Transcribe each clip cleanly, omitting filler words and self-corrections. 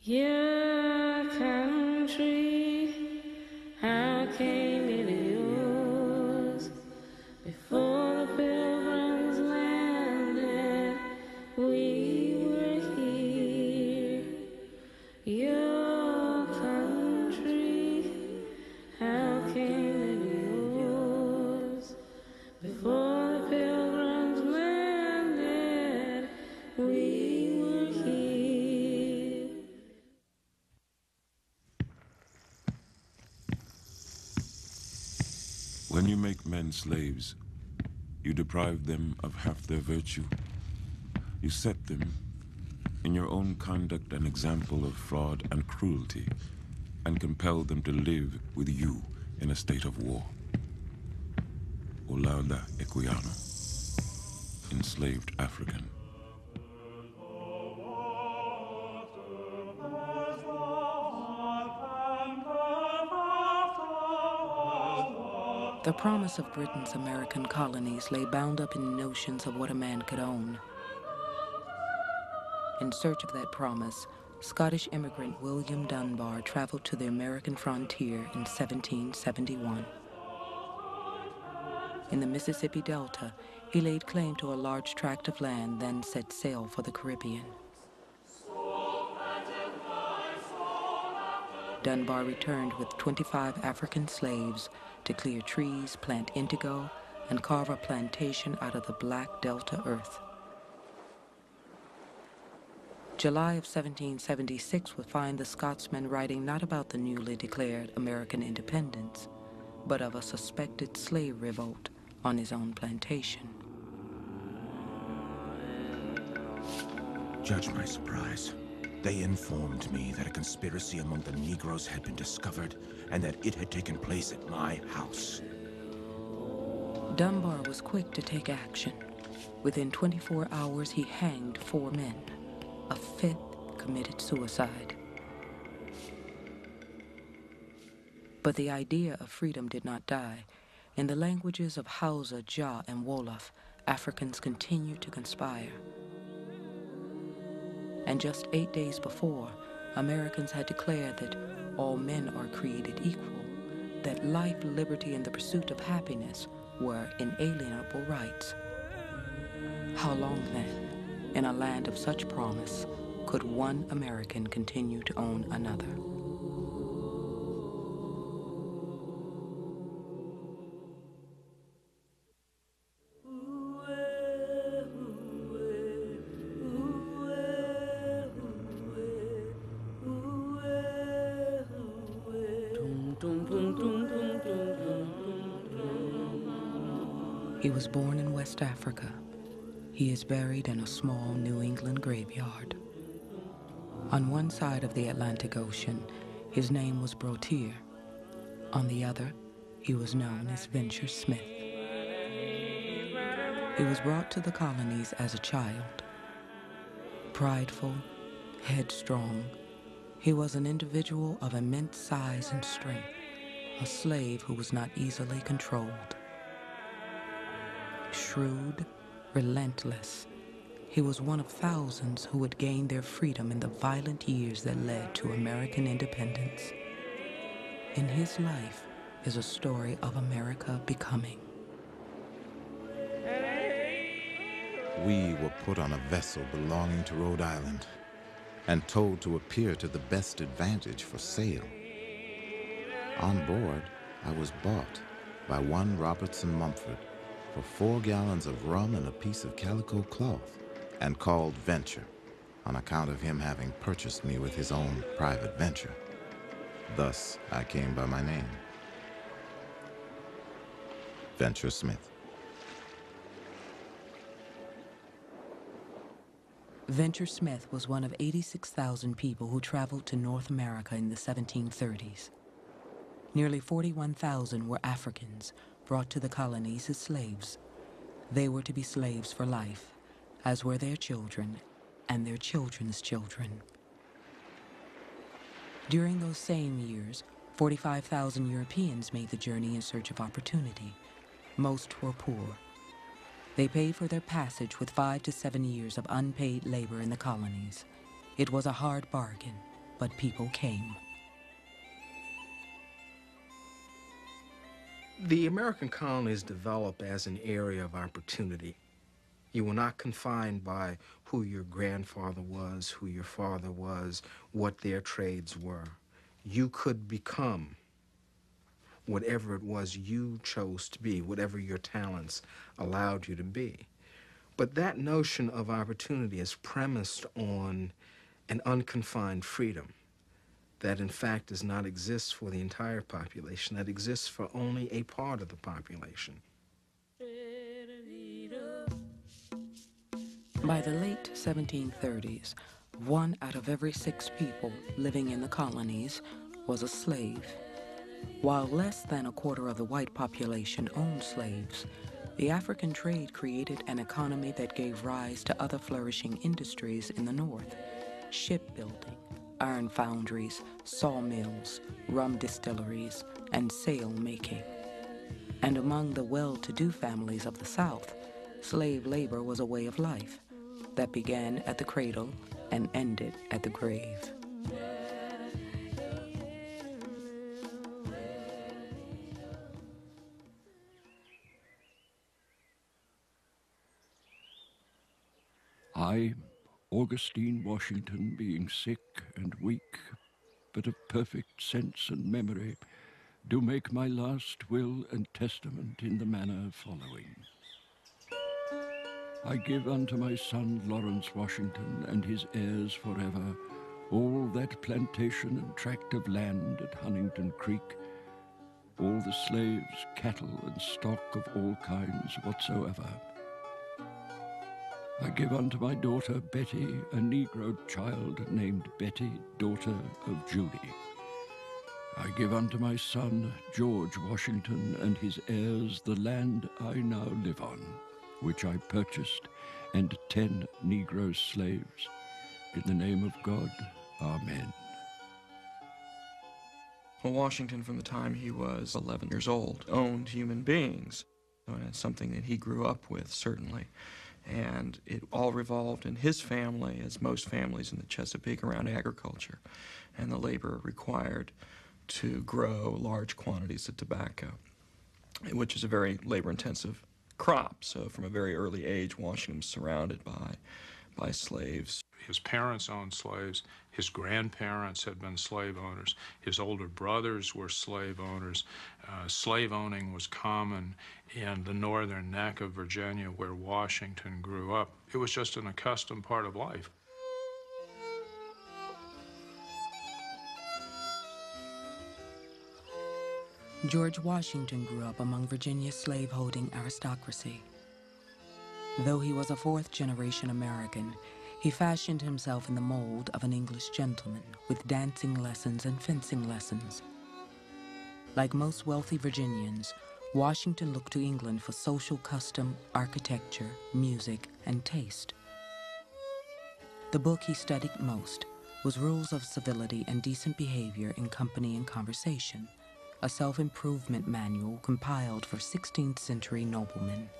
Your country, how came it yours? Before the pilgrims landed, we were here. Your country, how came it yours? Before the pilgrims landed, we were here. When you make men slaves, you deprive them of half their virtue. You set them, in your own conduct, an example of fraud and cruelty, and compel them to live with you in a state of war. Olauda Equiano, enslaved African. The promise of Britain's American colonies lay bound up in notions of what a man could own. In search of that promise, Scottish immigrant William Dunbar traveled to the American frontier in 1771. In the Mississippi Delta, he laid claim to a large tract of land, then set sail for the Caribbean. Dunbar returned with 25 African slaves to clear trees, plant indigo, and carve a plantation out of the black Delta earth. July of 1776 would find the Scotsman writing not about the newly declared American independence, but of a suspected slave revolt on his own plantation. Judge my surprise. They informed me that a conspiracy among the Negroes had been discovered and that it had taken place at my house. Dunbar was quick to take action. Within 24 hours, he hanged 4 men. A 5th committed suicide. But the idea of freedom did not die. In the languages of Hausa, Ja, and Wolof, Africans continued to conspire. And just 8 days before, Americans had declared that all men are created equal, that life, liberty, and the pursuit of happiness were inalienable rights. How long then, in a land of such promise, could one American continue to own another? He was born in West Africa. He is buried in a small New England graveyard. On one side of the Atlantic Ocean, his name was Brotier. On the other, he was known as Venture Smith. He was brought to the colonies as a child. Prideful, headstrong, he was an individual of immense size and strength, a slave who was not easily controlled. Shrewd, relentless, he was one of thousands who would gain their freedom in the violent years that led to American independence. In his life is a story of America becoming. We were put on a vessel belonging to Rhode Island and told to appear to the best advantage for sail. On board, I was bought by one Robertson Mumford for 4 gallons of rum and a piece of calico cloth, and called Venture, on account of him having purchased me with his own private venture. Thus, I came by my name, Venture Smith. Venture Smith was one of 86,000 people who traveled to North America in the 1730s. Nearly 41,000 were Africans, brought to the colonies as slaves. They were to be slaves for life, as were their children and their children's children. During those same years, 45,000 Europeans made the journey in search of opportunity. Most were poor. They paid for their passage with 5 to 7 years of unpaid labor in the colonies. It was a hard bargain, but people came. The American colonies develop as an area of opportunity. You were not confined by who your grandfather was, who your father was, what their trades were. You could become whatever it was you chose to be, whatever your talents allowed you to be. But that notion of opportunity is premised on an unconfined freedom that in fact does not exist for the entire population, that exists for only a part of the population. By the late 1730s, 1 out of every 6 people living in the colonies was a slave. While less than a quarter of the white population owned slaves, the African trade created an economy that gave rise to other flourishing industries in the North: shipbuilding, iron foundries, sawmills, rum distilleries, and sail making. And among the well-to-do families of the South, slave labor was a way of life that began at the cradle and ended at the grave. I, Augustine Washington, being sick and weak, but of perfect sense and memory, do make my last will and testament in the manner following. I give unto my son Lawrence Washington and his heirs forever all that plantation and tract of land at Huntington Creek, all the slaves, cattle, and stock of all kinds whatsoever. I give unto my daughter Betty a Negro child named Betty, daughter of Judy. I give unto my son George Washington and his heirs the land I now live on, which I purchased, and 10 Negro slaves. In the name of God, amen. Well, Washington, from the time he was 11 years old, owned human beings. And it's something that he grew up with, certainly. And it all revolved in his family, as most families in the Chesapeake, around agriculture and the labor required to grow large quantities of tobacco, which is a very labor-intensive crop. So from a very early age, Washington was surrounded by slaves. His parents owned slaves. His grandparents had been slave owners. His older brothers were slave owners. Slave owning was common in the northern neck of Virginia where Washington grew up. It was just an accustomed part of life. George Washington grew up among Virginia's slave-holding aristocracy. Though he was a fourth-generation American, he fashioned himself in the mold of an English gentleman with dancing lessons and fencing lessons. Like most wealthy Virginians, Washington looked to England for social custom, architecture, music, and taste. The book he studied most was Rules of Civility and Decent Behavior in Company and Conversation, a self-improvement manual compiled for 16th century noblemen.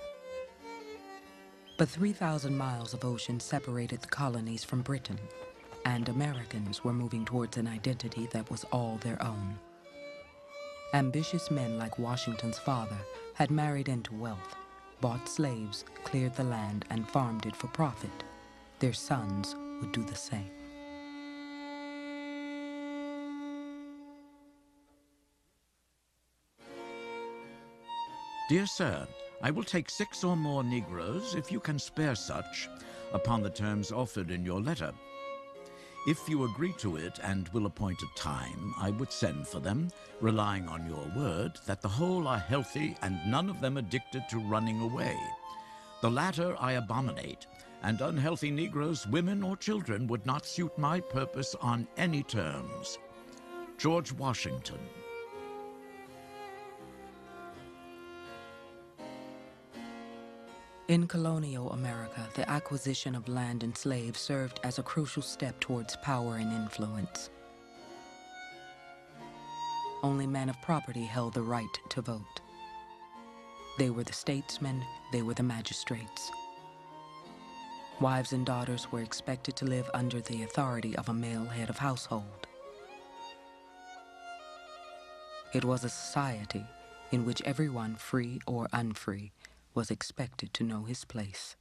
But 3,000 miles of ocean separated the colonies from Britain, and Americans were moving towards an identity that was all their own. Ambitious men like Washington's father had married into wealth, bought slaves, cleared the land, and farmed it for profit. Their sons would do the same. Dear sir, I will take 6 or more Negroes, if you can spare such, upon the terms offered in your letter. If you agree to it and will appoint a time, I would send for them, relying on your word that the whole are healthy and none of them addicted to running away. The latter I abominate, and unhealthy Negroes, women, or children would not suit my purpose on any terms. George Washington. In colonial America, the acquisition of land and slaves served as a crucial step towards power and influence. Only men of property held the right to vote. They were the statesmen, they were the magistrates. Wives and daughters were expected to live under the authority of a male head of household. It was a society in which everyone, free or unfree, was expected to know his place.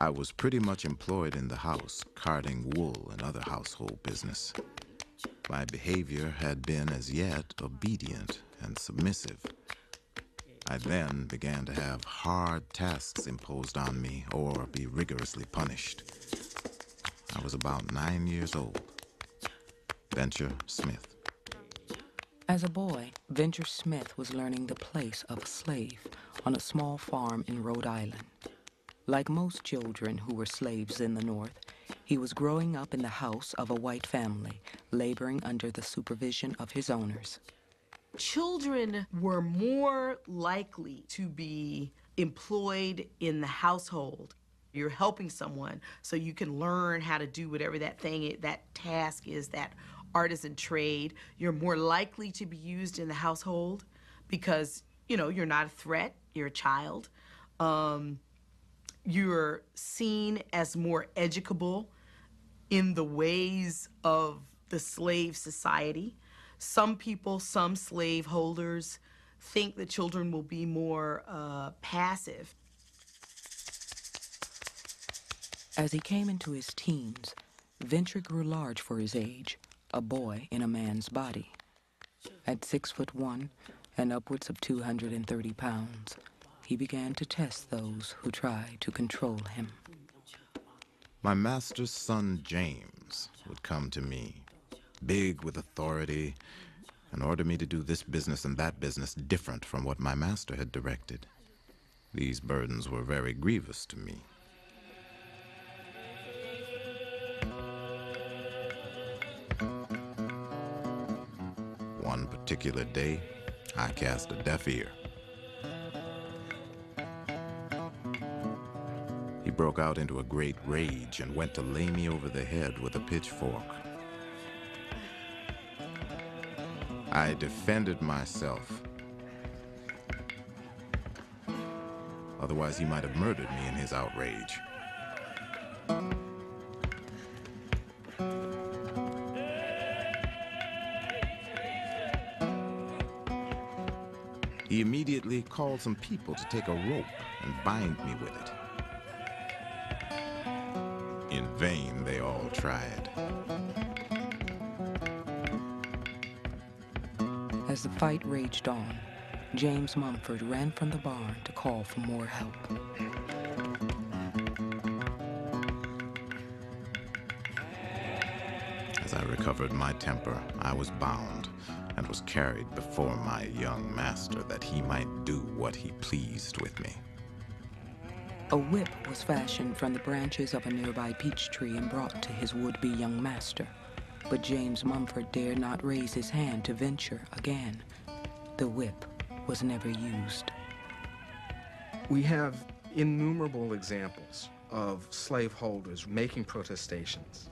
I was pretty much employed in the house, carding wool and other household business. My behavior had been as yet obedient and submissive. I then began to have hard tasks imposed on me or be rigorously punished. I was about 9 years old. Venture Smith. As a boy, Venture Smith was learning the place of a slave on a small farm in Rhode Island. Like most children who were slaves in the North, he was growing up in the house of a white family, laboring under the supervision of his owners. Children were more likely to be employed in the household. You're helping someone so you can learn how to do whatever that task is, that artisan trade. You're more likely to be used in the household because, you're not a threat, you're a child. You're seen as more educable in the ways of the slave society. Some people, some slave holders, think that children will be more passive. As he came into his teens, Venture grew large for his age, a boy in a man's body. At 6'1" and upwards of 230 pounds, he began to test those who tried to control him. My master's son, James, would come to me, big with authority, and order me to do this business and that business different from what my master had directed. These burdens were very grievous to me. One particular day, I cast a deaf ear. He broke out into a great rage and went to lay me over the head with a pitchfork. I defended myself. Otherwise, he might have murdered me in his outrage. He immediately called some people to take a rope and bind me with it. In vain, they all tried. As the fight raged on, James Mumford ran from the barn to call for more help. As I recovered my temper, I was bound and was carried before my young master that he might do what he pleased with me. A whip was fashioned from the branches of a nearby peach tree and brought to his would-be young master. But James Mumford dared not raise his hand to Venture again. The whip was never used. We have innumerable examples of slaveholders making protestations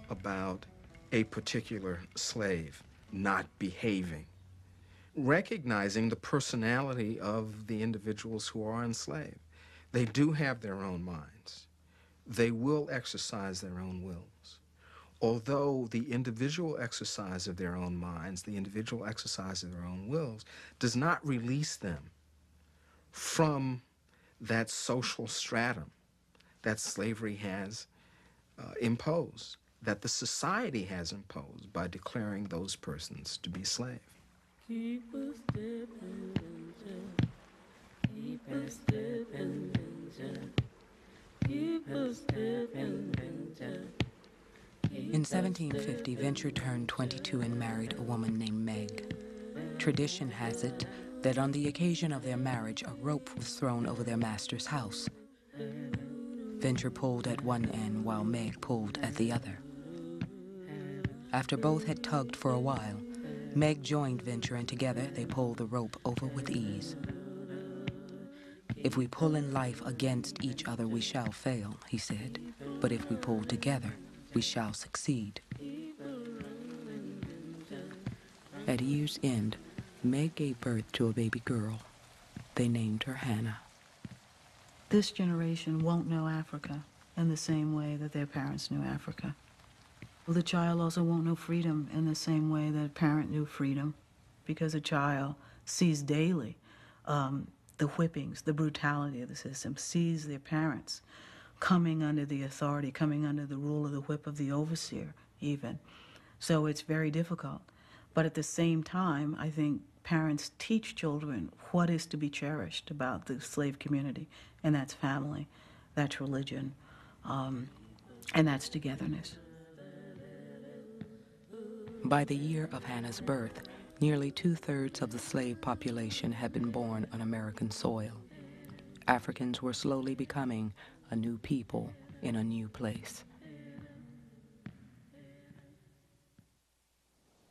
about a particular slave not behaving, recognizing the personality of the individuals who are enslaved. They do have their own minds. They will exercise their own wills. Although the individual exercise of their own minds, the individual exercise of their own wills, does not release them from that social stratum that slavery has imposed, that the society has imposed by declaring those persons to be slaves. Keep a step and venture. Keep a step and venture. Keep a step and venture. In 1750, Venture turned 22 and married a woman named Meg. Tradition has it that on the occasion of their marriage, a rope was thrown over their master's house. Venture pulled at one end while Meg pulled at the other. After both had tugged for a while, Meg joined Venture and together they pulled the rope over with ease. "If we pull in life against each other, we shall fail," he said. "But if we pull together, we shall succeed." At year's end, Meg gave birth to a baby girl. They named her Hannah. This generation won't know Africa in the same way that their parents knew Africa. Well, the child also won't know freedom in the same way that a parent knew freedom, because a child sees daily the whippings, the brutality of the system, sees their parents coming under the authority, coming under the rule of the whip of the overseer, even. So it's very difficult. But at the same time, I think parents teach children what is to be cherished about the slave community, and that's family, that's religion, and that's togetherness. By the year of Hannah's birth, nearly 2/3 of the slave population had been born on American soil. Africans were slowly becoming a new people in a new place.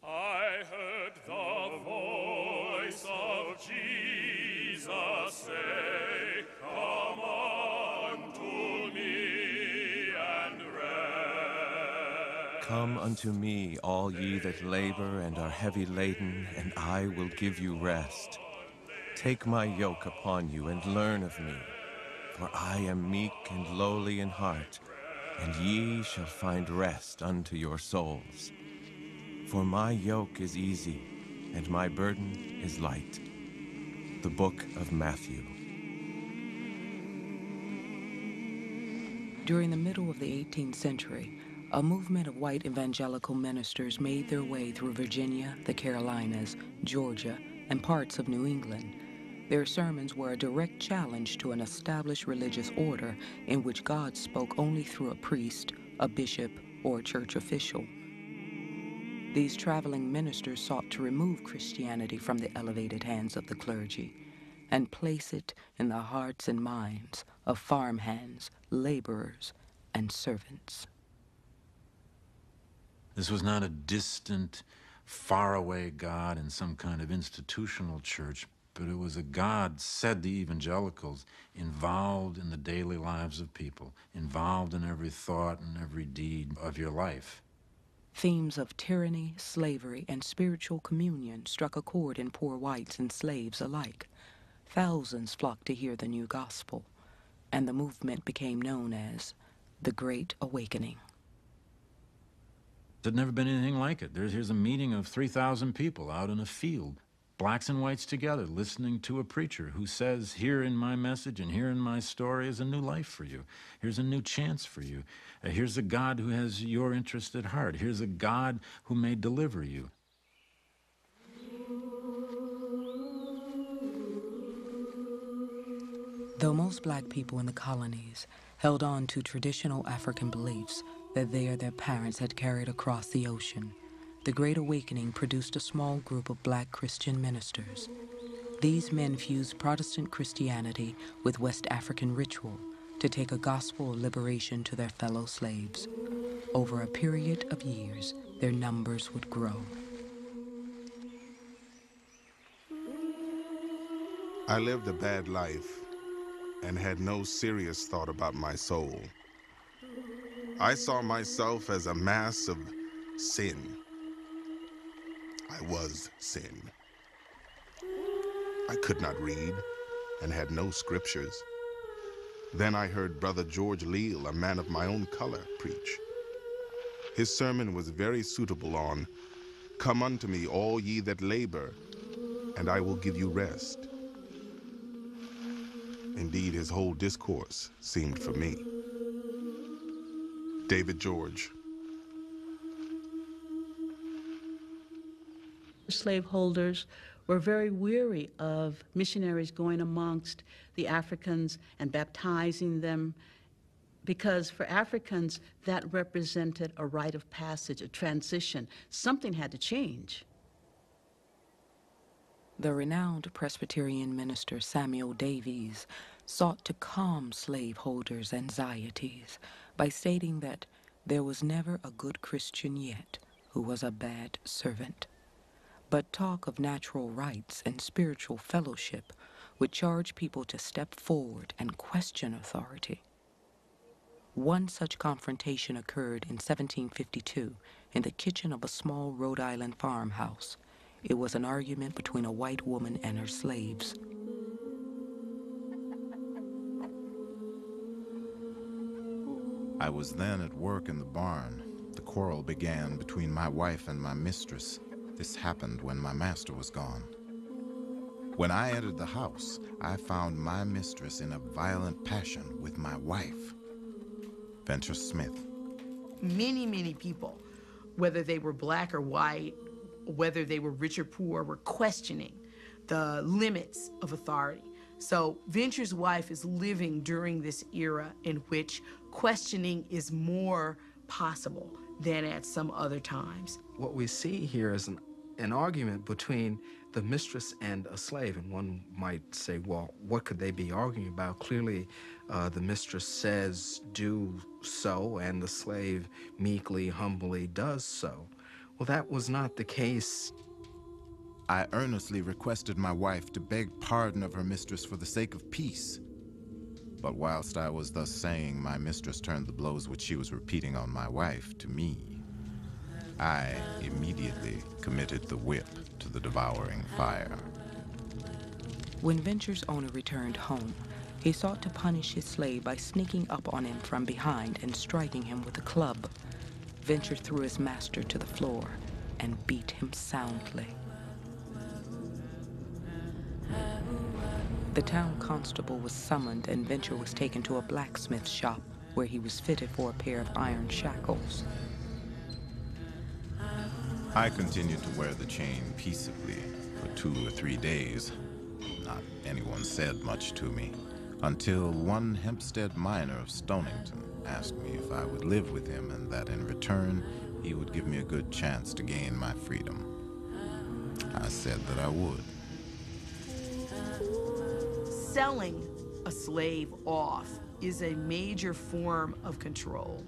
I heard the voice of Jesus say, "Come unto me and rest." Come unto me, all ye that labor and are heavy laden, and I will give you rest. Take my yoke upon you and learn of me, for I am meek and lowly in heart, and ye shall find rest unto your souls. For my yoke is easy, and my burden is light. The Book of Matthew. During the middle of the 18th century, a movement of white evangelical ministers made their way through Virginia, the Carolinas, Georgia, and parts of New England. Their sermons were a direct challenge to an established religious order in which God spoke only through a priest, a bishop, or a church official. These traveling ministers sought to remove Christianity from the elevated hands of the clergy and place it in the hearts and minds of farmhands, laborers, and servants. This was not a distant, faraway God in some kind of institutional church, but it was a God, said the evangelicals, involved in the daily lives of people, involved in every thought and every deed of your life. Themes of tyranny, slavery, and spiritual communion struck a chord in poor whites and slaves alike. Thousands flocked to hear the new gospel, and the movement became known as the Great Awakening. There'd never been anything like it. Here's a meeting of 3,000 people out in a field, blacks and whites together, listening to a preacher who says, here in my message and here in my story is a new life for you. Here's a new chance for you. Here's a God who has your interest at heart. Here's a God who may deliver you. Though most black people in the colonies held on to traditional African beliefs that they or their parents had carried across the ocean, the Great Awakening produced a small group of black Christian ministers. These men fused Protestant Christianity with West African ritual to take a gospel of liberation to their fellow slaves. Over a period of years, their numbers would grow. I lived a bad life and had no serious thought about my soul. I saw myself as a mass of sin. I was sin. I could not read and had no scriptures. Then I heard Brother George Leal, a man of my own color, preach. His sermon was very suitable on, "Come unto me, all ye that labor, and I will give you rest." Indeed, his whole discourse seemed for me. David George. Slaveholders were very weary of missionaries going amongst the Africans and baptizing them, because for Africans, that represented a rite of passage, a transition. Something had to change. The renowned Presbyterian minister Samuel Davies sought to calm slaveholders' anxieties by stating that there was never a good Christian yet who was a bad servant. But talk of natural rights and spiritual fellowship would charge people to step forward and question authority. One such confrontation occurred in 1752 in the kitchen of a small Rhode Island farmhouse. It was an argument between a white woman and her slaves. I was then at work in the barn. The quarrel began between my wife and my mistress. This happened when my master was gone. When I entered the house, I found my mistress in a violent passion with my wife. Venture Smith. Many people, whether they were black or white, whether they were rich or poor, were questioning the limits of authority. So Venture's wife is living during this era in which questioning is more possible than at some other times. What we see here is an argument between the mistress and a slave, and one might say, well, what could they be arguing about? Clearly, the mistress says, do so, and the slave meekly, humbly does so. Well, that was not the case. I earnestly requested my wife to beg pardon of her mistress for the sake of peace. But whilst I was thus saying, my mistress turned the blows which she was repeating on my wife to me. I immediately committed the whip to the devouring fire. When Venture's owner returned home, he sought to punish his slave by sneaking up on him from behind and striking him with a club. Venture threw his master to the floor and beat him soundly. The town constable was summoned and Venture was taken to a blacksmith shop where he was fitted for a pair of iron shackles. I continued to wear the chain peaceably for 2 or 3 days. Not anyone said much to me, until one Hempstead miner of Stonington asked me if I would live with him and that in return he would give me a good chance to gain my freedom. I said that I would. Selling a slave off is a major form of control.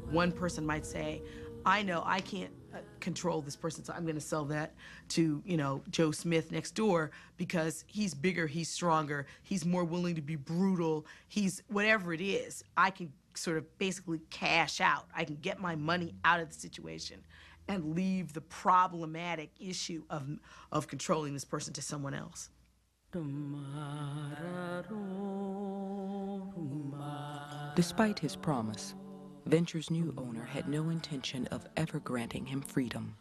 One person might say, I know I can't control this person, so I'm going to sell that to, Joe Smith next door because he's bigger, he's stronger, he's more willing to be brutal, he's whatever it is. I can sort of basically cash out. I can get my money out of the situation and leave the problematic issue of controlling this person to someone else. Despite his promise, Venture's new owner had no intention of ever granting him freedom.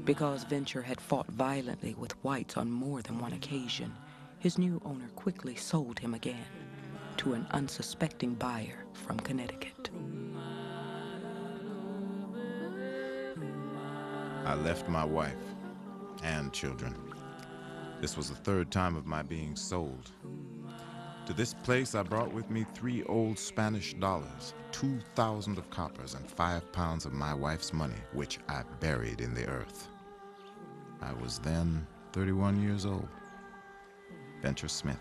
Because Venture had fought violently with whites on more than one occasion, his new owner quickly sold him again to an unsuspecting buyer from Connecticut. I left my wife and children. This was the 3rd time of my being sold. To this place I brought with me 3 old Spanish dollars, 2,000 of coppers, and 5 pounds of my wife's money, which I buried in the earth. I was then 31 years old. Venture Smith.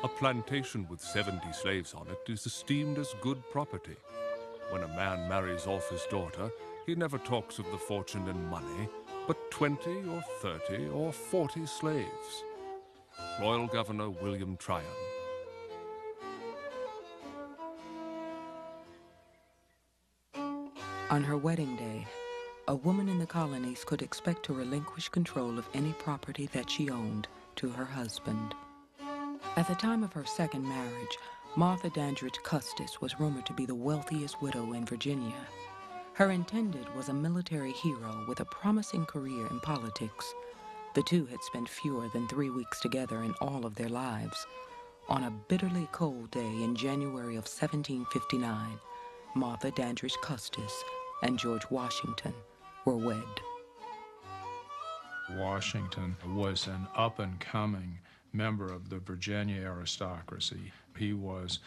A plantation with 70 slaves on it is esteemed as good property. When a man marries off his daughter, he never talks of the fortune and money, but 20 or 30 or 40 slaves. Royal Governor William Tryon. On her wedding day, a woman in the colonies could expect to relinquish control of any property that she owned to her husband. At the time of her second marriage, Martha Dandridge Custis was rumored to be the wealthiest widow in Virginia. Her intended was a military hero with a promising career in politics. The two had spent fewer than 3 weeks together in all of their lives. On a bitterly cold day in January of 1759, Martha Dandridge Custis and George Washington were wed. Washington was an up-and-coming member of the Virginia aristocracy. He was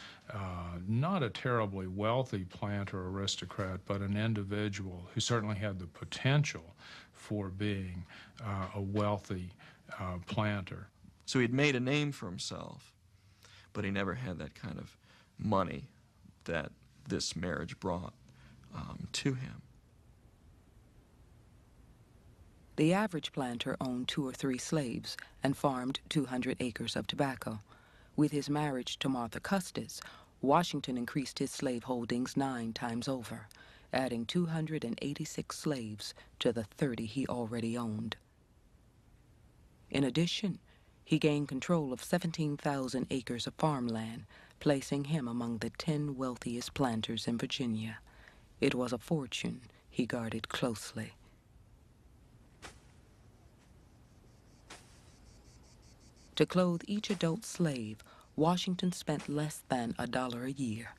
not a terribly wealthy planter aristocrat, but an individual who certainly had the potential for being a wealthy planter. So he'd made a name for himself, but he never had that kind of money that this marriage brought to him. The average planter owned 2 or 3 slaves and farmed 200 acres of tobacco. With his marriage to Martha Custis, Washington increased his slave holdings 9 times over, adding 286 slaves to the 30 he already owned. In addition, he gained control of 17,000 acres of farmland, placing him among the 10 wealthiest planters in Virginia. It was a fortune he guarded closely. To clothe each adult slave, Washington spent less than $1 a year.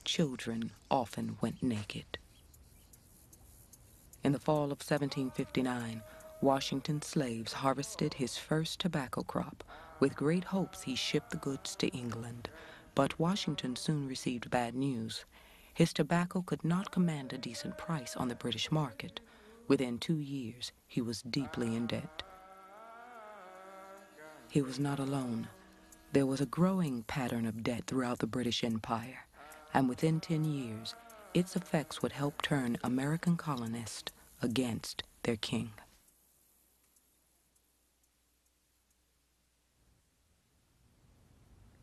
Children often went naked. In the fall of 1759, Washington's slaves harvested his first tobacco crop. With great hopes, he shipped the goods to England. But Washington soon received bad news. His tobacco could not command a decent price on the British market. Within 2 years, he was deeply in debt. He was not alone. There was a growing pattern of debt throughout the British Empire, and within 10 years, its effects would help turn American colonists against their king.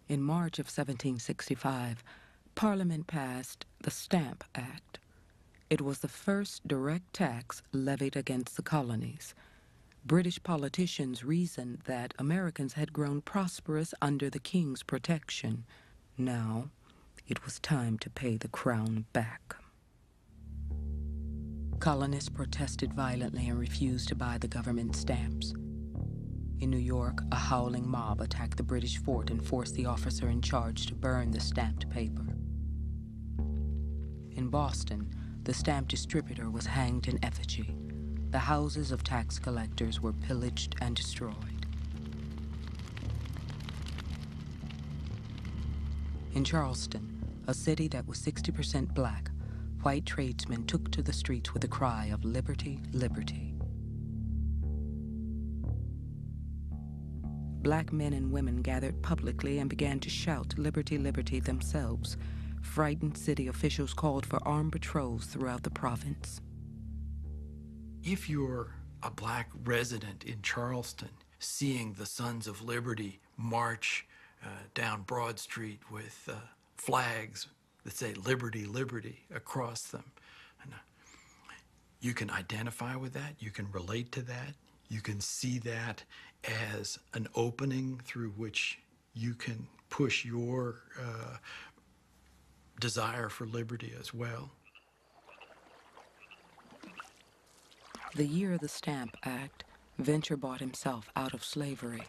In March of 1765, Parliament passed the Stamp Act. It was the first direct tax levied against the colonies. British politicians reasoned that Americans had grown prosperous under the king's protection. Now, it was time to pay the crown back. Colonists protested violently and refused to buy the government stamps. In New York, a howling mob attacked the British fort and forced the officer in charge to burn the stamped paper. In Boston, the stamp distributor was hanged in effigy. The houses of tax collectors were pillaged and destroyed. In Charleston, a city that was 60% black, white tradesmen took to the streets with a cry of liberty, liberty. Black men and women gathered publicly and began to shout liberty, liberty themselves. Frightened city officials called for armed patrols throughout the province. If you're a black resident in Charleston, seeing the Sons of Liberty march down Broad Street with flags that say liberty, liberty across them, and, you can identify with that, you can relate to that, you can see that as an opening through which you can push your desire for liberty as well. The year of the Stamp Act, Venture bought himself out of slavery.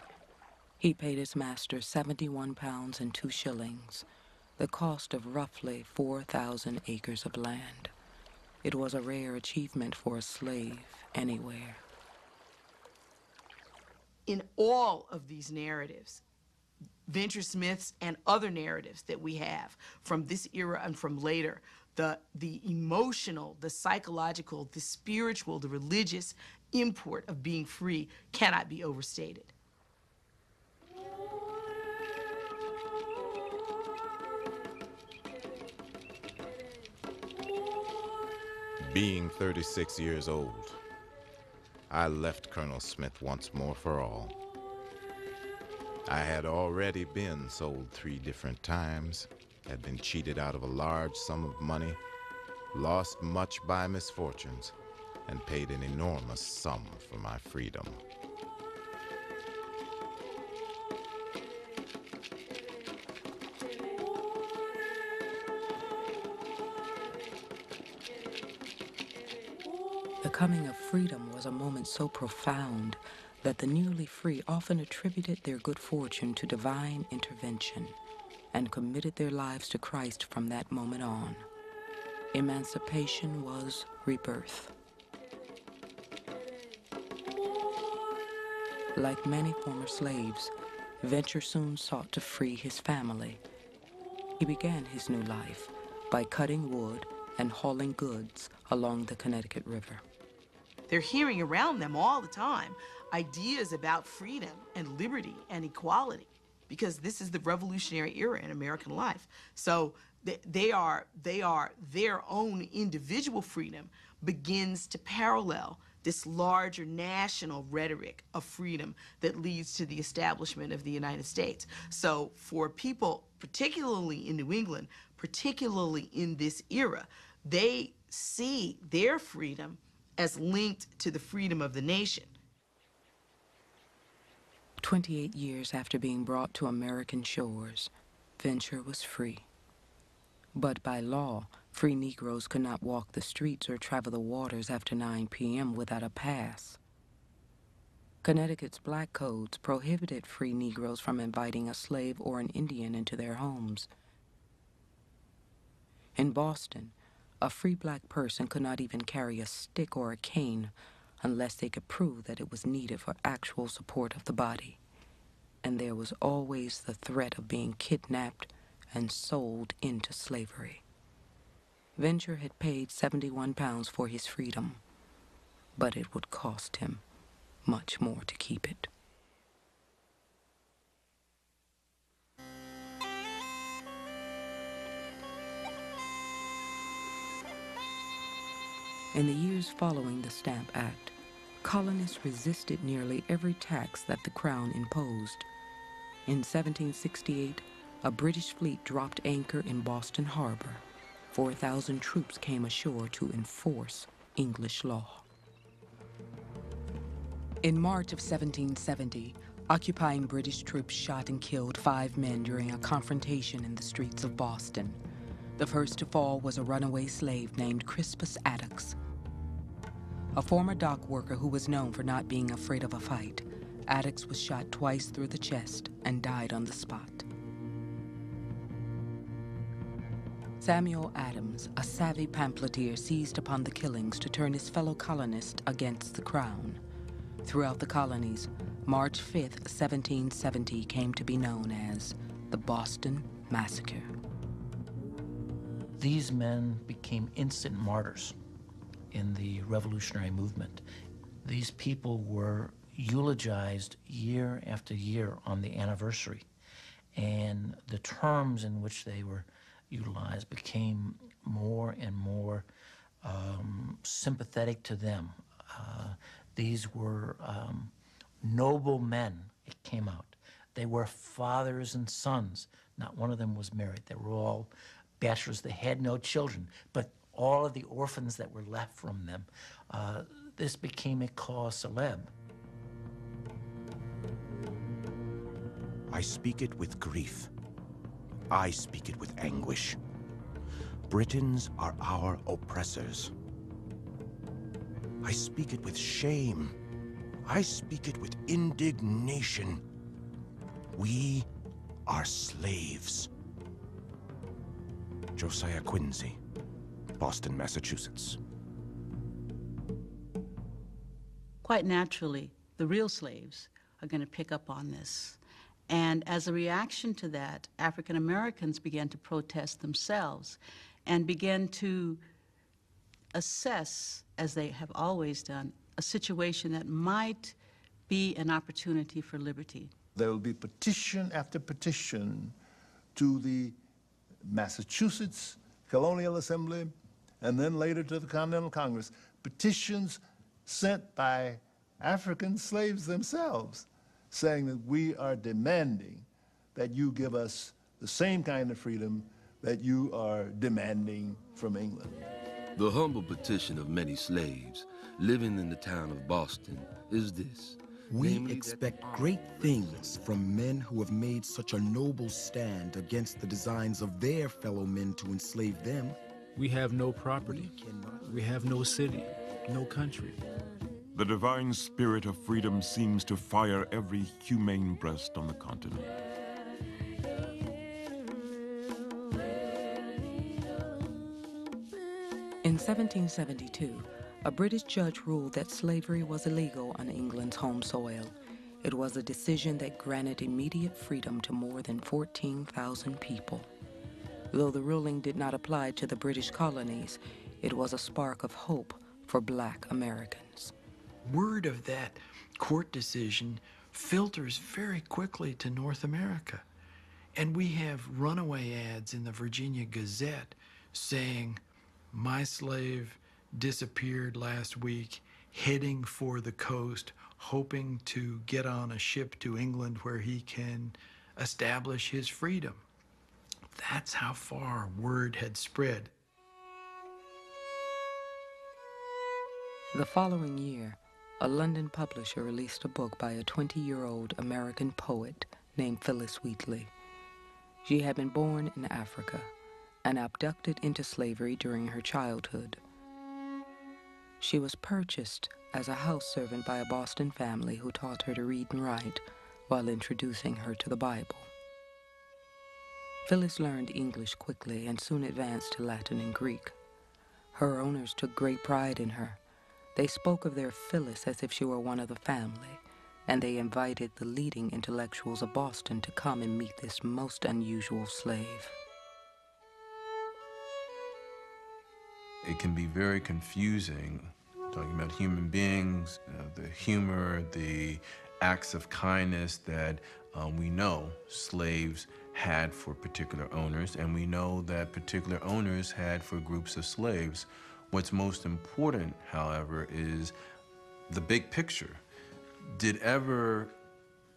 He paid his master 71 pounds and 2 shillings, the cost of roughly 4,000 acres of land. It was a rare achievement for a slave anywhere. In all of these narratives, Venture Smith's and other narratives that we have from this era and from later, the emotional, the psychological, the spiritual, the religious import of being free cannot be overstated. Being 36 years old, I left Colonel Smith once more for all. I had already been sold 3 different times, had been cheated out of a large sum of money, lost much by misfortunes, and paid an enormous sum for my freedom. The coming of freedom was a moment so profound that the newly free often attributed their good fortune to divine intervention and committed their lives to Christ from that moment on. Emancipation was rebirth. Like many former slaves, Venture soon sought to free his family. He began his new life by cutting wood and hauling goods along the Connecticut River. They're hearing around them all the time ideas about freedom and liberty and equality, because this is the revolutionary era in American life. So their own individual freedom begins to parallel this larger national rhetoric of freedom that leads to the establishment of the United States. So for people, particularly in New England, particularly in this era, they see their freedom as linked to the freedom of the nation. 28 years after being brought to American shores, Venture was free. But by law, free Negroes could not walk the streets or travel the waters after 9 p.m. without a pass. Connecticut's black codes prohibited free Negroes from inviting a slave or an Indian into their homes. In Boston, a free black person could not even carry a stick or a cane unless they could prove that it was needed for actual support of the body. And there was always the threat of being kidnapped and sold into slavery. Venture had paid 71 pounds for his freedom, but it would cost him much more to keep it. In the years following the Stamp Act, colonists resisted nearly every tax that the Crown imposed. In 1768, a British fleet dropped anchor in Boston Harbor. 4,000 troops came ashore to enforce English law. In March of 1770, occupying British troops shot and killed 5 men during a confrontation in the streets of Boston. The first to fall was a runaway slave named Crispus Attucks. A former dock worker who was known for not being afraid of a fight, Attucks was shot twice through the chest and died on the spot. Samuel Adams, a savvy pamphleteer, seized upon the killings to turn his fellow colonists against the Crown. Throughout the colonies, March 5th, 1770 came to be known as the Boston Massacre. These men became instant martyrs in the revolutionary movement. These people were eulogized year after year on the anniversary, and the terms in which they were utilized became more and more sympathetic to them. These were noble men, it came out. They were fathers and sons. Not one of them was married. They were all bachelors. They had no children, but all of the orphans that were left from them, this became a cause célèbre. I speak it with grief. I speak it with anguish. Britons are our oppressors. I speak it with shame. I speak it with indignation. We are slaves. Josiah Quincy, Boston, Massachusetts. Quite naturally, the real slaves are going to pick up on this. And as a reaction to that, African Americans began to protest themselves and began to assess, as they have always done, a situation that might be an opportunity for liberty. There will be petition after petition to the Massachusetts Colonial Assembly, and then later to the Continental Congress, petitions sent by African slaves themselves, saying that we are demanding that you give us the same kind of freedom that you are demanding from England. The humble petition of many slaves living in the town of Boston is this. We expect great things from men who have made such a noble stand against the designs of their fellow men to enslave them. We have no property. We have no city, no country. The divine spirit of freedom seems to fire every humane breast on the continent. In 1772, a British judge ruled that slavery was illegal on England's home soil. It was a decision that granted immediate freedom to more than 14,000 people. Though the ruling did not apply to the British colonies, it was a spark of hope for Black Americans. Word of that court decision filters very quickly to North America. And we have runaway ads in the Virginia Gazette saying, "My slave disappeared last week. heading for the coast, hoping to get on a ship to England where he can establish his freedom. That's how far word had spread. The following year, a London publisher released a book by a 20-year-old American poet named Phyllis Wheatley. She had been born in Africa and abducted into slavery during her childhood. She was purchased as a house servant by a Boston family who taught her to read and write while introducing her to the Bible. Phyllis learned English quickly and soon advanced to Latin and Greek. Her owners took great pride in her. They spoke of their Phyllis as if she were one of the family, and they invited the leading intellectuals of Boston to come and meet this most unusual slave. It can be very confusing, talking about human beings, the humor, the acts of kindness that we know slaves had for particular owners, and we know that particular owners had for groups of slaves. What's most important, however, is the big picture. Did ever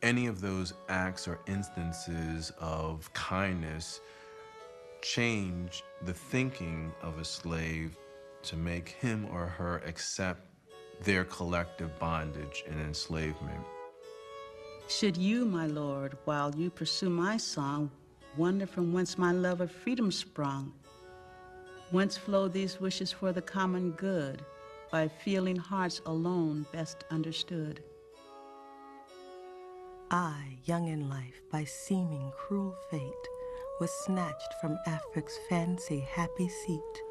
any of those acts or instances of kindness change the thinking of a slave to make him or her accept their collective bondage and enslavement? Should you, my lord, while you pursue my song, wonder from whence my love of freedom sprung, whence flow these wishes for the common good, by feeling hearts alone best understood? I, young in life, by seeming cruel fate, was snatched from Afric's fancy happy seat.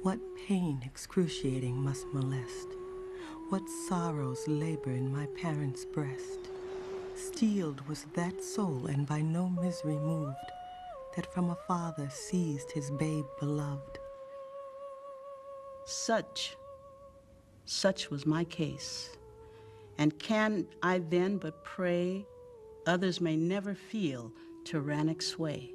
What pain excruciating must molest, what sorrows labor in my parents' breast. Steeled was that soul, and by no misery moved, that from a father seized his babe beloved. Such was my case. And can I then but pray others may never feel tyrannic sway?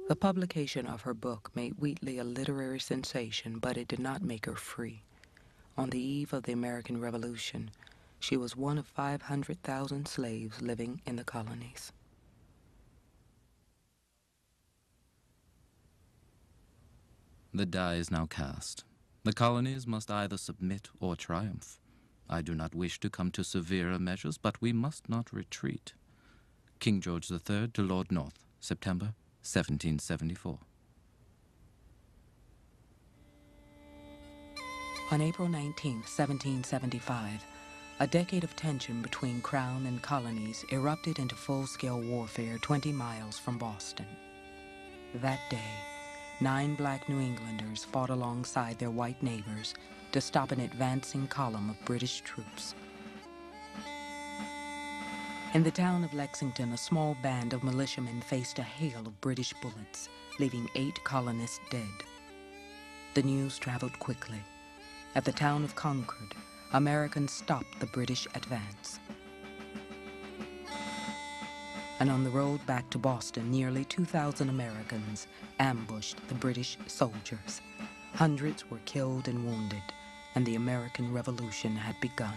The publication of her book made Wheatley a literary sensation, but it did not make her free. On the eve of the American Revolution, she was one of 500,000 slaves living in the colonies. The die is now cast. The colonies must either submit or triumph. I do not wish to come to severer measures, but we must not retreat. King George III to Lord North, September 1774. On April 19, 1775, a decade of tension between Crown and colonies erupted into full-scale warfare 20 miles from Boston. That day, 9 black New Englanders fought alongside their white neighbors to stop an advancing column of British troops. In the town of Lexington, a small band of militiamen faced a hail of British bullets, leaving 8 colonists dead. The news traveled quickly. At the town of Concord, Americans stopped the British advance. And on the road back to Boston, nearly 2,000 Americans ambushed the British soldiers. Hundreds were killed and wounded, and the American Revolution had begun.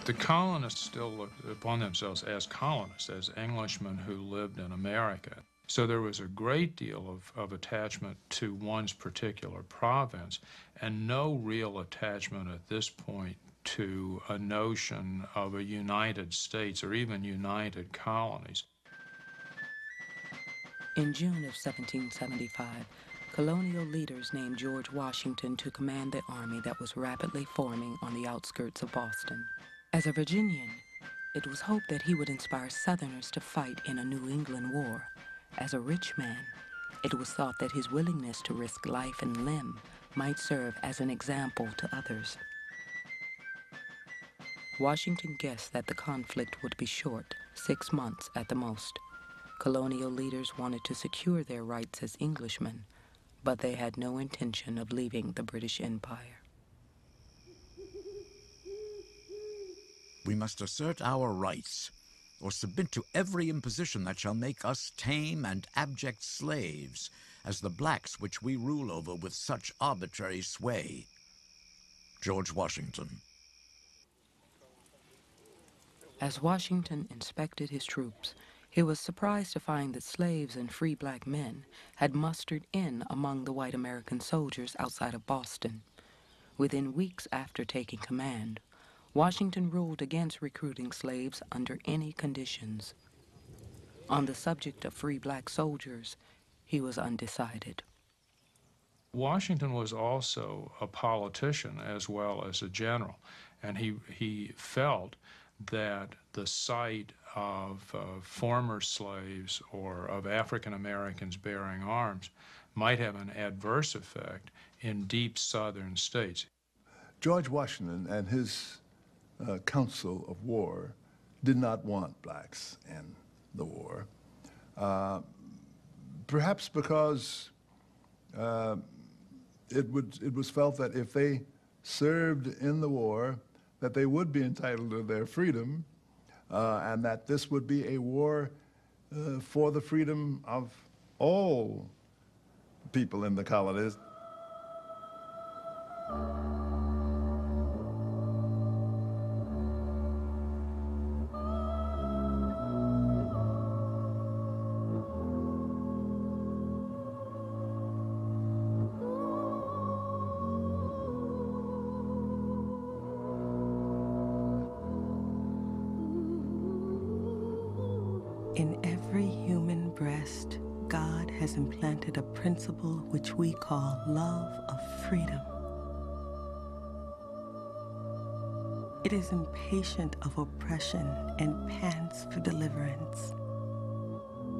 The colonists still looked upon themselves as colonists, as Englishmen who lived in America. So there was a great deal of attachment to one's particular province, and no real attachment at this point to a notion of a United States or even united colonies. In June of 1775, colonial leaders named George Washington to command the army that was rapidly forming on the outskirts of Boston. As a Virginian, it was hoped that he would inspire Southerners to fight in a New England war. As a rich man, it was thought that his willingness to risk life and limb might serve as an example to others. Washington guessed that the conflict would be short, 6 months at the most. Colonial leaders wanted to secure their rights as Englishmen, but they had no intention of leaving the British Empire. We must assert our rights, or submit to every imposition that shall make us tame and abject slaves, as the blacks which we rule over with such arbitrary sway. George Washington. As Washington inspected his troops, he was surprised to find that slaves and free black men had mustered in among the white American soldiers outside of Boston. Within weeks after taking command, Washington ruled against recruiting slaves under any conditions. On the subject of free black soldiers, he was undecided. Washington was also a politician as well as a general, and he felt that the sight of former slaves or of African Americans bearing arms might have an adverse effect in deep southern states. George Washington and his council of war did not want blacks in the war, perhaps because it was felt that if they served in the war, that they would be entitled to their freedom, and that this would be a war for the freedom of all people in the colonies. In every human breast, God has implanted a principle which we call love of freedom. It is impatient of oppression and pants for deliverance.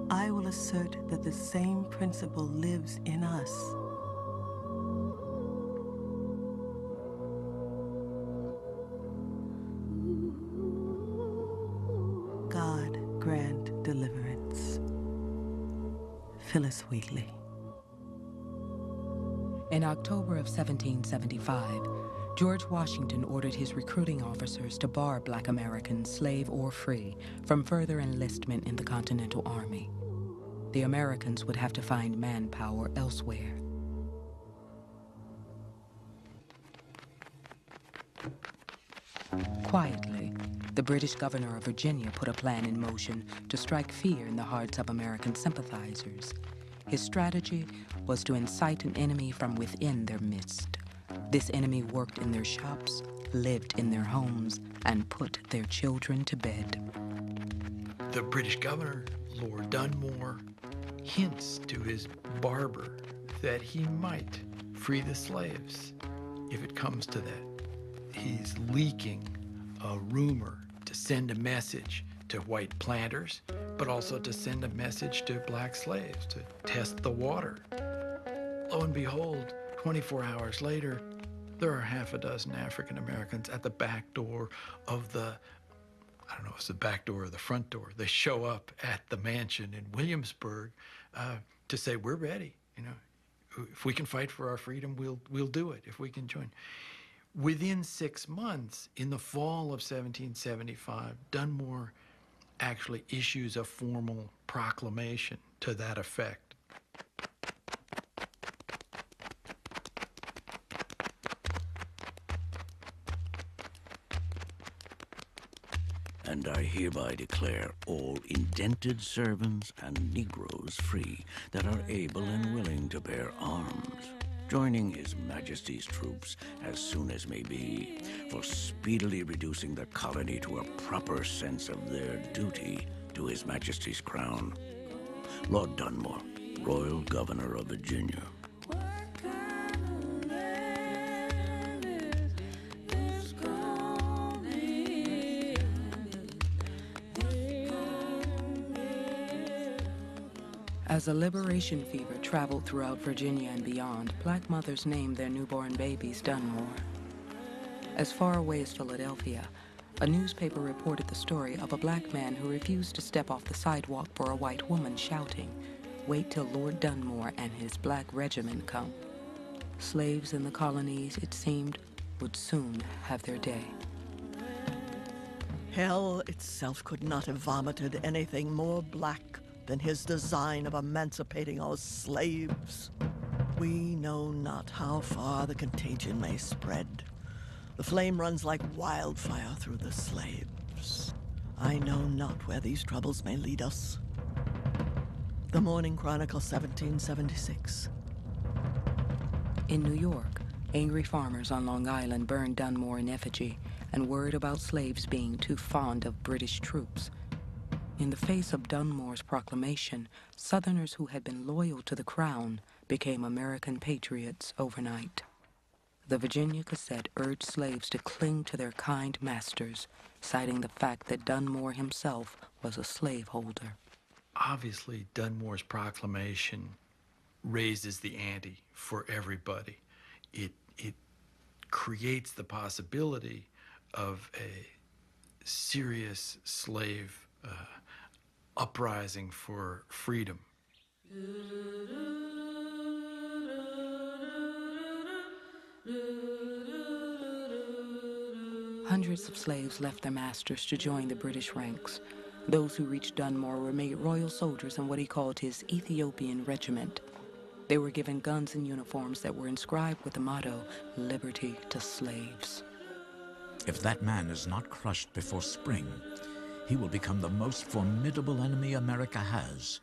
I will assert that the same principle lives in us. God grant deliverance. Phyllis Wheatley. In October of 1775, George Washington ordered his recruiting officers to bar black Americans, slave or free, from further enlistment in the Continental Army. The Americans would have to find manpower elsewhere. Quietly, the British governor of Virginia put a plan in motion to strike fear in the hearts of American sympathizers. His strategy was to incite an enemy from within their midst. This enemy worked in their shops, lived in their homes, and put their children to bed. The British governor, Lord Dunmore, hints to his barber that he might free the slaves if it comes to that. He's leaking a rumor to send a message to white planters, but also to send a message to black slaves to test the water. Lo and behold, 24 hours later, there are half a dozen African Americans at the back door of the, I don't know if it's the back door or the front door. They show up at the mansion in Williamsburg to say, we're ready. You know, if we can fight for our freedom, we'll do it, if we can join. Within 6 months, in the fall of 1775, Dunmore actually issues a formal proclamation to that effect. And I hereby declare all indented servants and Negroes free that are able and willing to bear arms, joining His Majesty's troops as soon as may be, for speedily reducing the colony to a proper sense of their duty to His Majesty's crown. Lord Dunmore, Royal Governor of Virginia. As a liberation fever traveled throughout Virginia and beyond, black mothers named their newborn babies Dunmore. As far away as Philadelphia, a newspaper reported the story of a black man who refused to step off the sidewalk for a white woman, shouting, "Wait till Lord Dunmore and his black regiment come." Slaves in the colonies, it seemed, would soon have their day. Hell itself could not have vomited anything more black than his design of emancipating all slaves. We know not how far the contagion may spread. The flame runs like wildfire through the slaves. I know not where these troubles may lead us. The Morning Chronicle, 1776. In New York, angry farmers on Long Island burned Dunmore in effigy, and word about slaves being too fond of British troops. In the face of Dunmore's proclamation, Southerners who had been loyal to the Crown became American patriots overnight. The Virginia Gazette urged slaves to cling to their kind masters, citing the fact that Dunmore himself was a slaveholder. Obviously, Dunmore's proclamation raises the ante for everybody. It creates the possibility of a serious slave uprising for freedom. Hundreds of slaves left their masters to join the British ranks. Those who reached Dunmore were made royal soldiers in what he called his Ethiopian regiment. They were given guns and uniforms that were inscribed with the motto, "Liberty to slaves." If that man is not crushed before spring, he will become the most formidable enemy America has.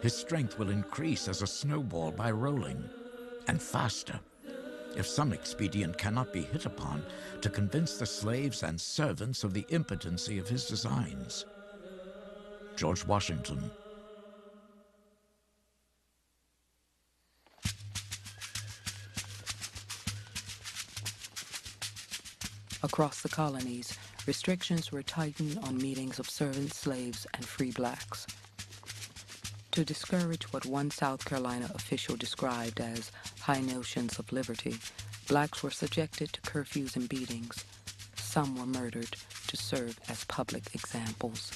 His strength will increase as a snowball by rolling, and faster, if some expedient cannot be hit upon to convince the slaves and servants of the impotency of his designs. George Washington. Across the colonies, restrictions were tightened on meetings of servants, slaves, and free blacks. To discourage what one South Carolina official described as high notions of liberty, blacks were subjected to curfews and beatings. Some were murdered to serve as public examples.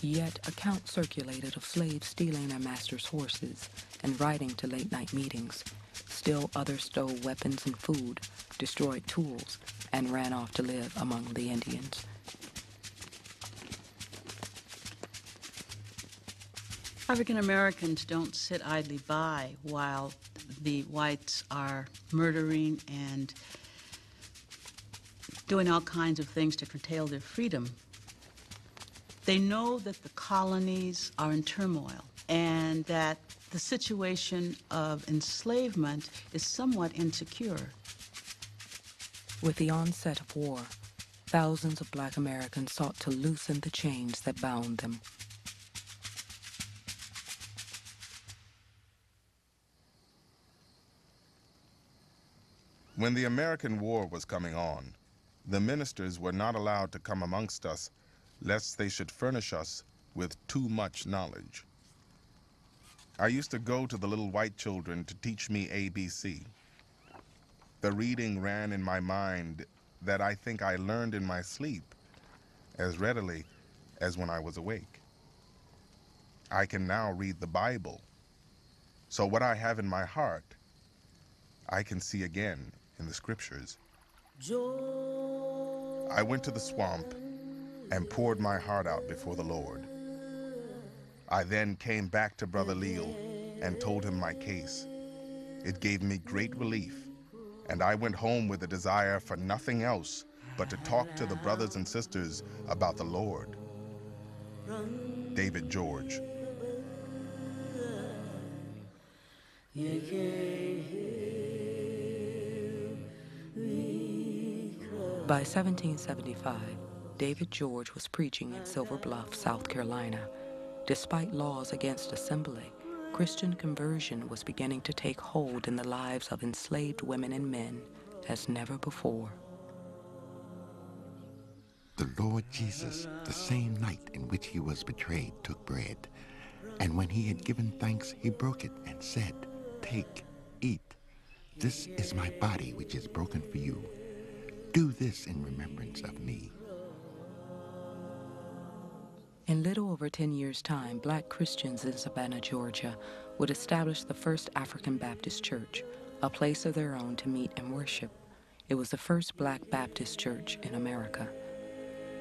Yet accounts circulated of slaves stealing their masters' horses and riding to late-night meetings. Still others stole weapons and food, destroyed tools, and ran off to live among the Indians. African Americans don't sit idly by while the whites are murdering and doing all kinds of things to curtail their freedom. They know that the colonies are in turmoil and that the situation of enslavement is somewhat insecure. With the onset of war, thousands of black Americans sought to loosen the chains that bound them. When the American War was coming on, the ministers were not allowed to come amongst us, lest they should furnish us with too much knowledge. I used to go to the little white children to teach me ABC. The reading ran in my mind that I think I learned in my sleep as readily as when I was awake. I can now read the Bible, so what I have in my heart, I can see again in the scriptures. I went to the swamp and poured my heart out before the Lord. I then came back to Brother Leal and told him my case. It gave me great relief, and I went home with a desire for nothing else but to talk to the brothers and sisters about the Lord. David George. By 1775, David George was preaching in Silver Bluff, South Carolina. Despite laws against assembly, Christian conversion was beginning to take hold in the lives of enslaved women and men as never before. The Lord Jesus, the same night in which he was betrayed, took bread, and when he had given thanks, he broke it and said, "Take, eat. This is my body which is broken for you. Do this in remembrance of me." In little over 10 years' time, black Christians in Savannah, Georgia, would establish the first African Baptist church, a place of their own to meet and worship. It was the first black Baptist church in America.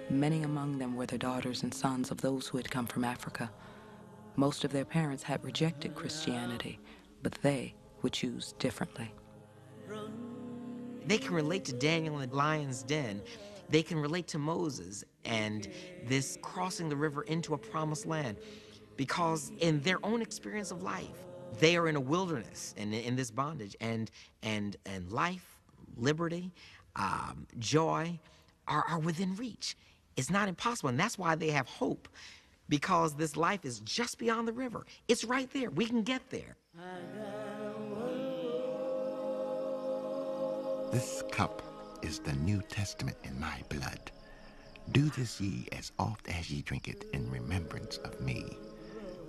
Many among them were the daughters and sons of those who had come from Africa. Most of their parents had rejected Christianity, but they would choose differently. They can relate to Daniel in the lion's den. They can relate to Moses and this crossing the river into a promised land, because in their own experience of life, they are in a wilderness and in this bondage, and life, liberty, joy are within reach. It's not impossible, and that's why they have hope, because this life is just beyond the river. It's right there. We can get there. This cup is the New Testament in my blood. Do this ye as oft as ye drink it in remembrance of me.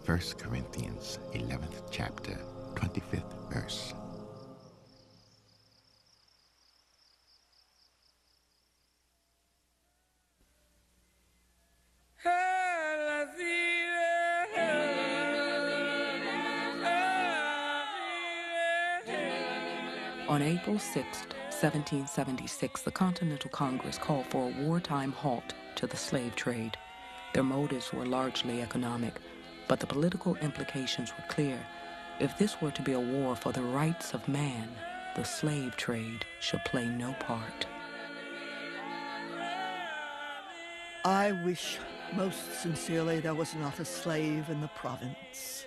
1 Corinthians 11th chapter, 25th verse. On April 6, 1776, the Continental Congress called for a wartime halt to the slave trade. Their motives were largely economic, but the political implications were clear. If this were to be a war for the rights of man, the slave trade should play no part. I wish most sincerely there was not a slave in the province.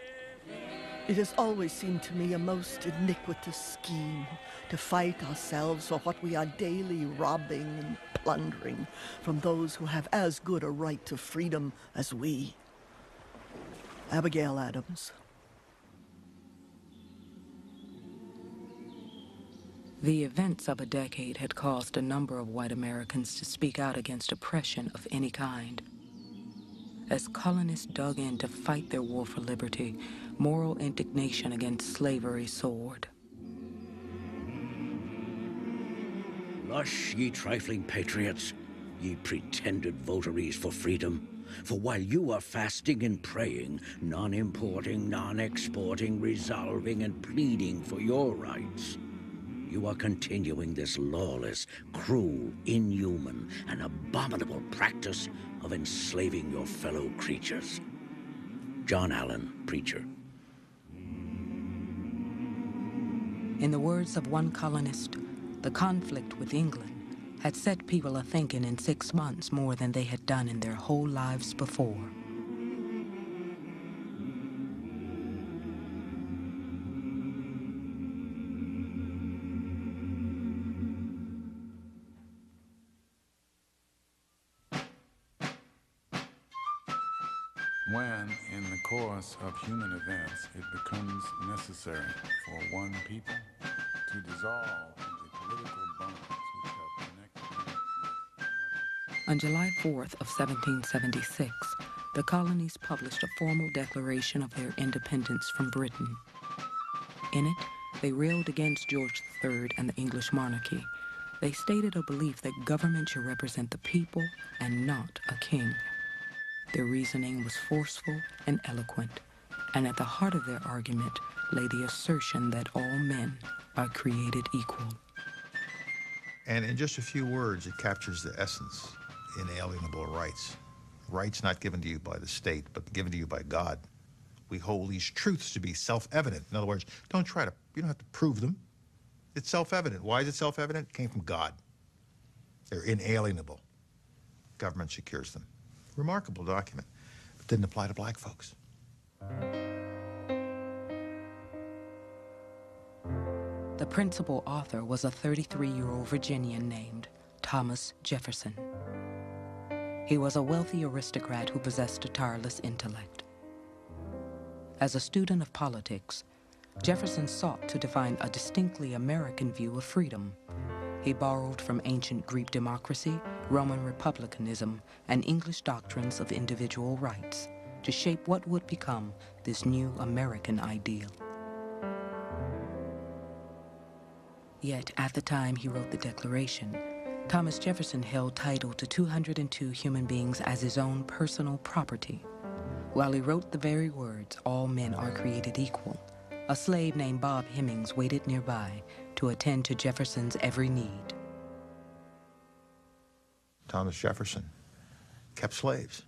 It has always seemed to me a most iniquitous scheme to fight ourselves for what we are daily robbing and plundering from those who have as good a right to freedom as we. Abigail Adams. The events of a decade had caused a number of white Americans to speak out against oppression of any kind. As colonists dug in to fight their war for liberty, moral indignation against slavery soared. Lush, ye trifling patriots, ye pretended votaries for freedom. For while you are fasting and praying, non-importing, non-exporting, resolving and pleading for your rights, you are continuing this lawless, cruel, inhuman, and abominable practice of enslaving your fellow creatures. John Allen, preacher. In the words of one colonist, the conflict with England had set people a-thinking in 6 months more than they had done in their whole lives before. When, in the course of human events, it becomes necessary for one people to dissolve the political bonds which have connected them with another. On July 4th of 1776, the colonies published a formal declaration of their independence from Britain. In it, they railed against George III and the English monarchy. They stated a belief that government should represent the people and not a king. Their reasoning was forceful and eloquent, and at the heart of their argument lay the assertion that all men are created equal. And in just a few words, it captures the essence: inalienable rights. Rights not given to you by the state, but given to you by God. We hold these truths to be self-evident. In other words, you don't have to prove them. It's self-evident. Why is it self-evident? It came from God. They're inalienable. Government secures them. Remarkable document, but didn't apply to black folks. The principal author was a 33-year-old Virginian named Thomas Jefferson. He was a wealthy aristocrat who possessed a tireless intellect. As a student of politics, Jefferson sought to define a distinctly American view of freedom. He borrowed from ancient Greek democracy, Roman republicanism, and English doctrines of individual rights to shape what would become this new American ideal. Yet, at the time he wrote the Declaration, Thomas Jefferson held title to 202 human beings as his own personal property. While he wrote the very words, "All men are created equal," a slave named Bob Hemmings waited nearby to attend to Jefferson's every need. Thomas Jefferson kept slaves.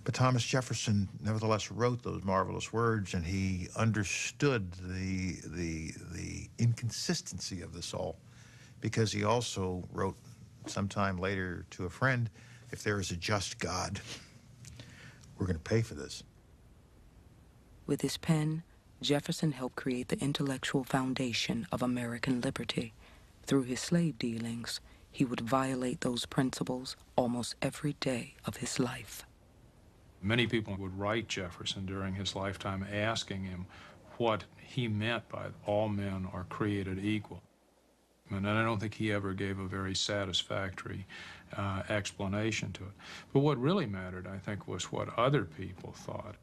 But Thomas Jefferson nevertheless wrote those marvelous words, and he understood the inconsistency of this all, because he also wrote sometime later to a friend, if there is a just God, we're going to pay for this. With his pen, Jefferson helped create the intellectual foundation of American liberty. Through his slave dealings, he would violate those principles almost every day of his life. Many people would write Jefferson during his lifetime asking him what he meant by all men are created equal. And I don't think he ever gave a very satisfactory explanation to it. But what really mattered, I think, was what other people thought.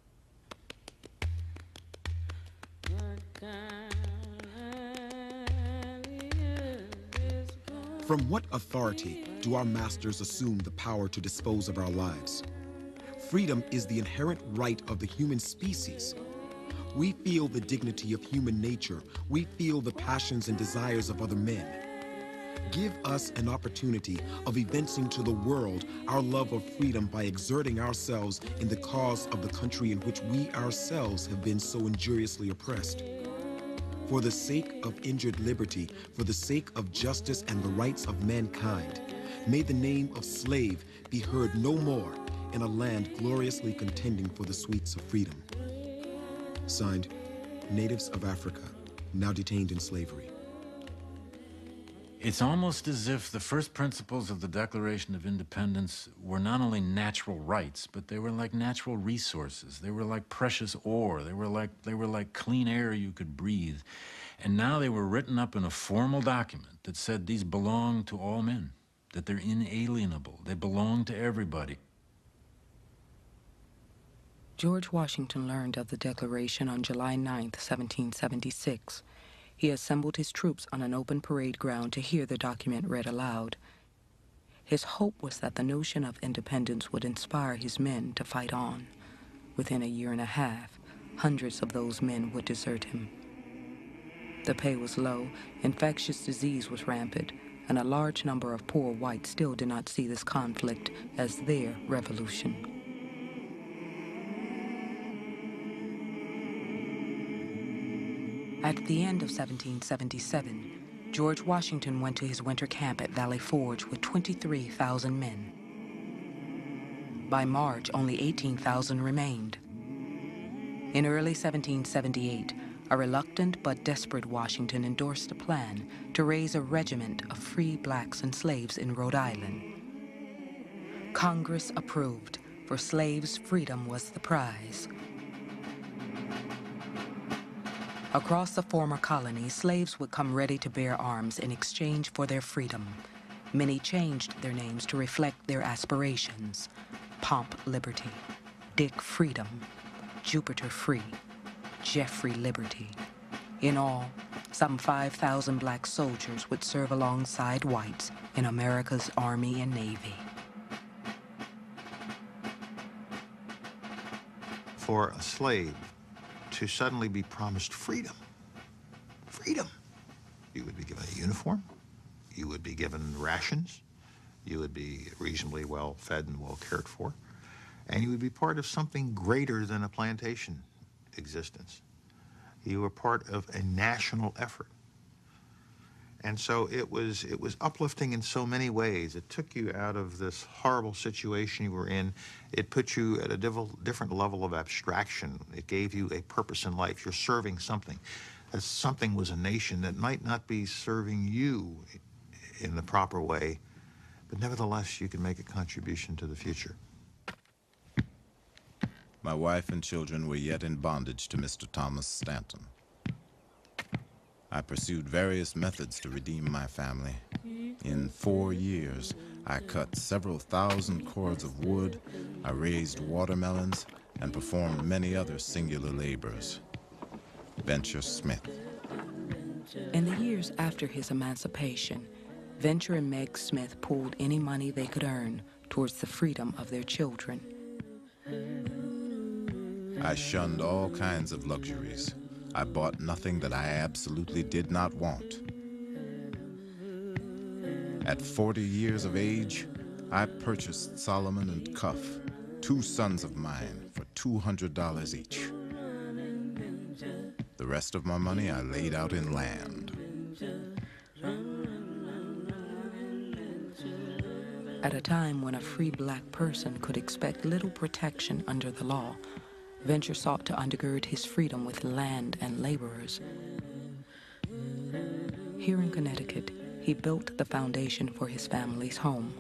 From what authority do our masters assume the power to dispose of our lives? Freedom is the inherent right of the human species. We feel the dignity of human nature. We feel the passions and desires of other men. Give us an opportunity of evincing to the world our love of freedom by exerting ourselves in the cause of the country in which we ourselves have been so injuriously oppressed. For the sake of injured liberty, for the sake of justice and the rights of mankind, may the name of slave be heard no more in a land gloriously contending for the sweets of freedom. Signed, Natives of Africa, now detained in slavery. It's almost as if the first principles of the Declaration of Independence were not only natural rights, but they were like natural resources. They were like precious ore. They were like clean air you could breathe. And now they were written up in a formal document that said these belong to all men, that they're inalienable. They belong to everybody. George Washington learned of the Declaration on July 9, 1776. He assembled his troops on an open parade ground to hear the document read aloud. His hope was that the notion of independence would inspire his men to fight on. Within a year and a half, hundreds of those men would desert him. The pay was low, infectious disease was rampant, and a large number of poor whites still did not see this conflict as their revolution. At the end of 1777, George Washington went to his winter camp at Valley Forge with 23,000 men. By March, only 18,000 remained. In early 1778, a reluctant but desperate Washington endorsed a plan to raise a regiment of free blacks and slaves in Rhode Island. Congress approved. For slaves, freedom was the prize. Across the former colonies, slaves would come ready to bear arms in exchange for their freedom. Many changed their names to reflect their aspirations. Pomp Liberty, Dick Freedom, Jupiter Free, Jeffrey Liberty. In all, some 5,000 black soldiers would serve alongside whites in America's Army and Navy. For a slave to suddenly be promised freedom, you would be given a uniform, you would be given rations, you would be reasonably well fed and well cared for, and you would be part of something greater than a plantation existence. You were part of a national effort. And so it was uplifting in so many ways. It took you out of this horrible situation you were in. It put you at a different level of abstraction. It gave you a purpose in life. You're serving something. That something was a nation that might not be serving you in the proper way, but nevertheless, you can make a contribution to the future. My wife and children were yet in bondage to Mr. Thomas Stanton. I pursued various methods to redeem my family. In 4 years, I cut several thousand cords of wood, I raised watermelons, and performed many other singular labors. Venture Smith. In the years after his emancipation, Venture and Meg Smith pooled any money they could earn towards the freedom of their children. I shunned all kinds of luxuries. I bought nothing that I absolutely did not want. At 40 years of age, I purchased Solomon and Cuff, 2 sons of mine for $200 each. The rest of my money I laid out in land. At a time when a free black person could expect little protection under the law, Venture sought to undergird his freedom with land and laborers. Here in Connecticut, he built the foundation for his family's home.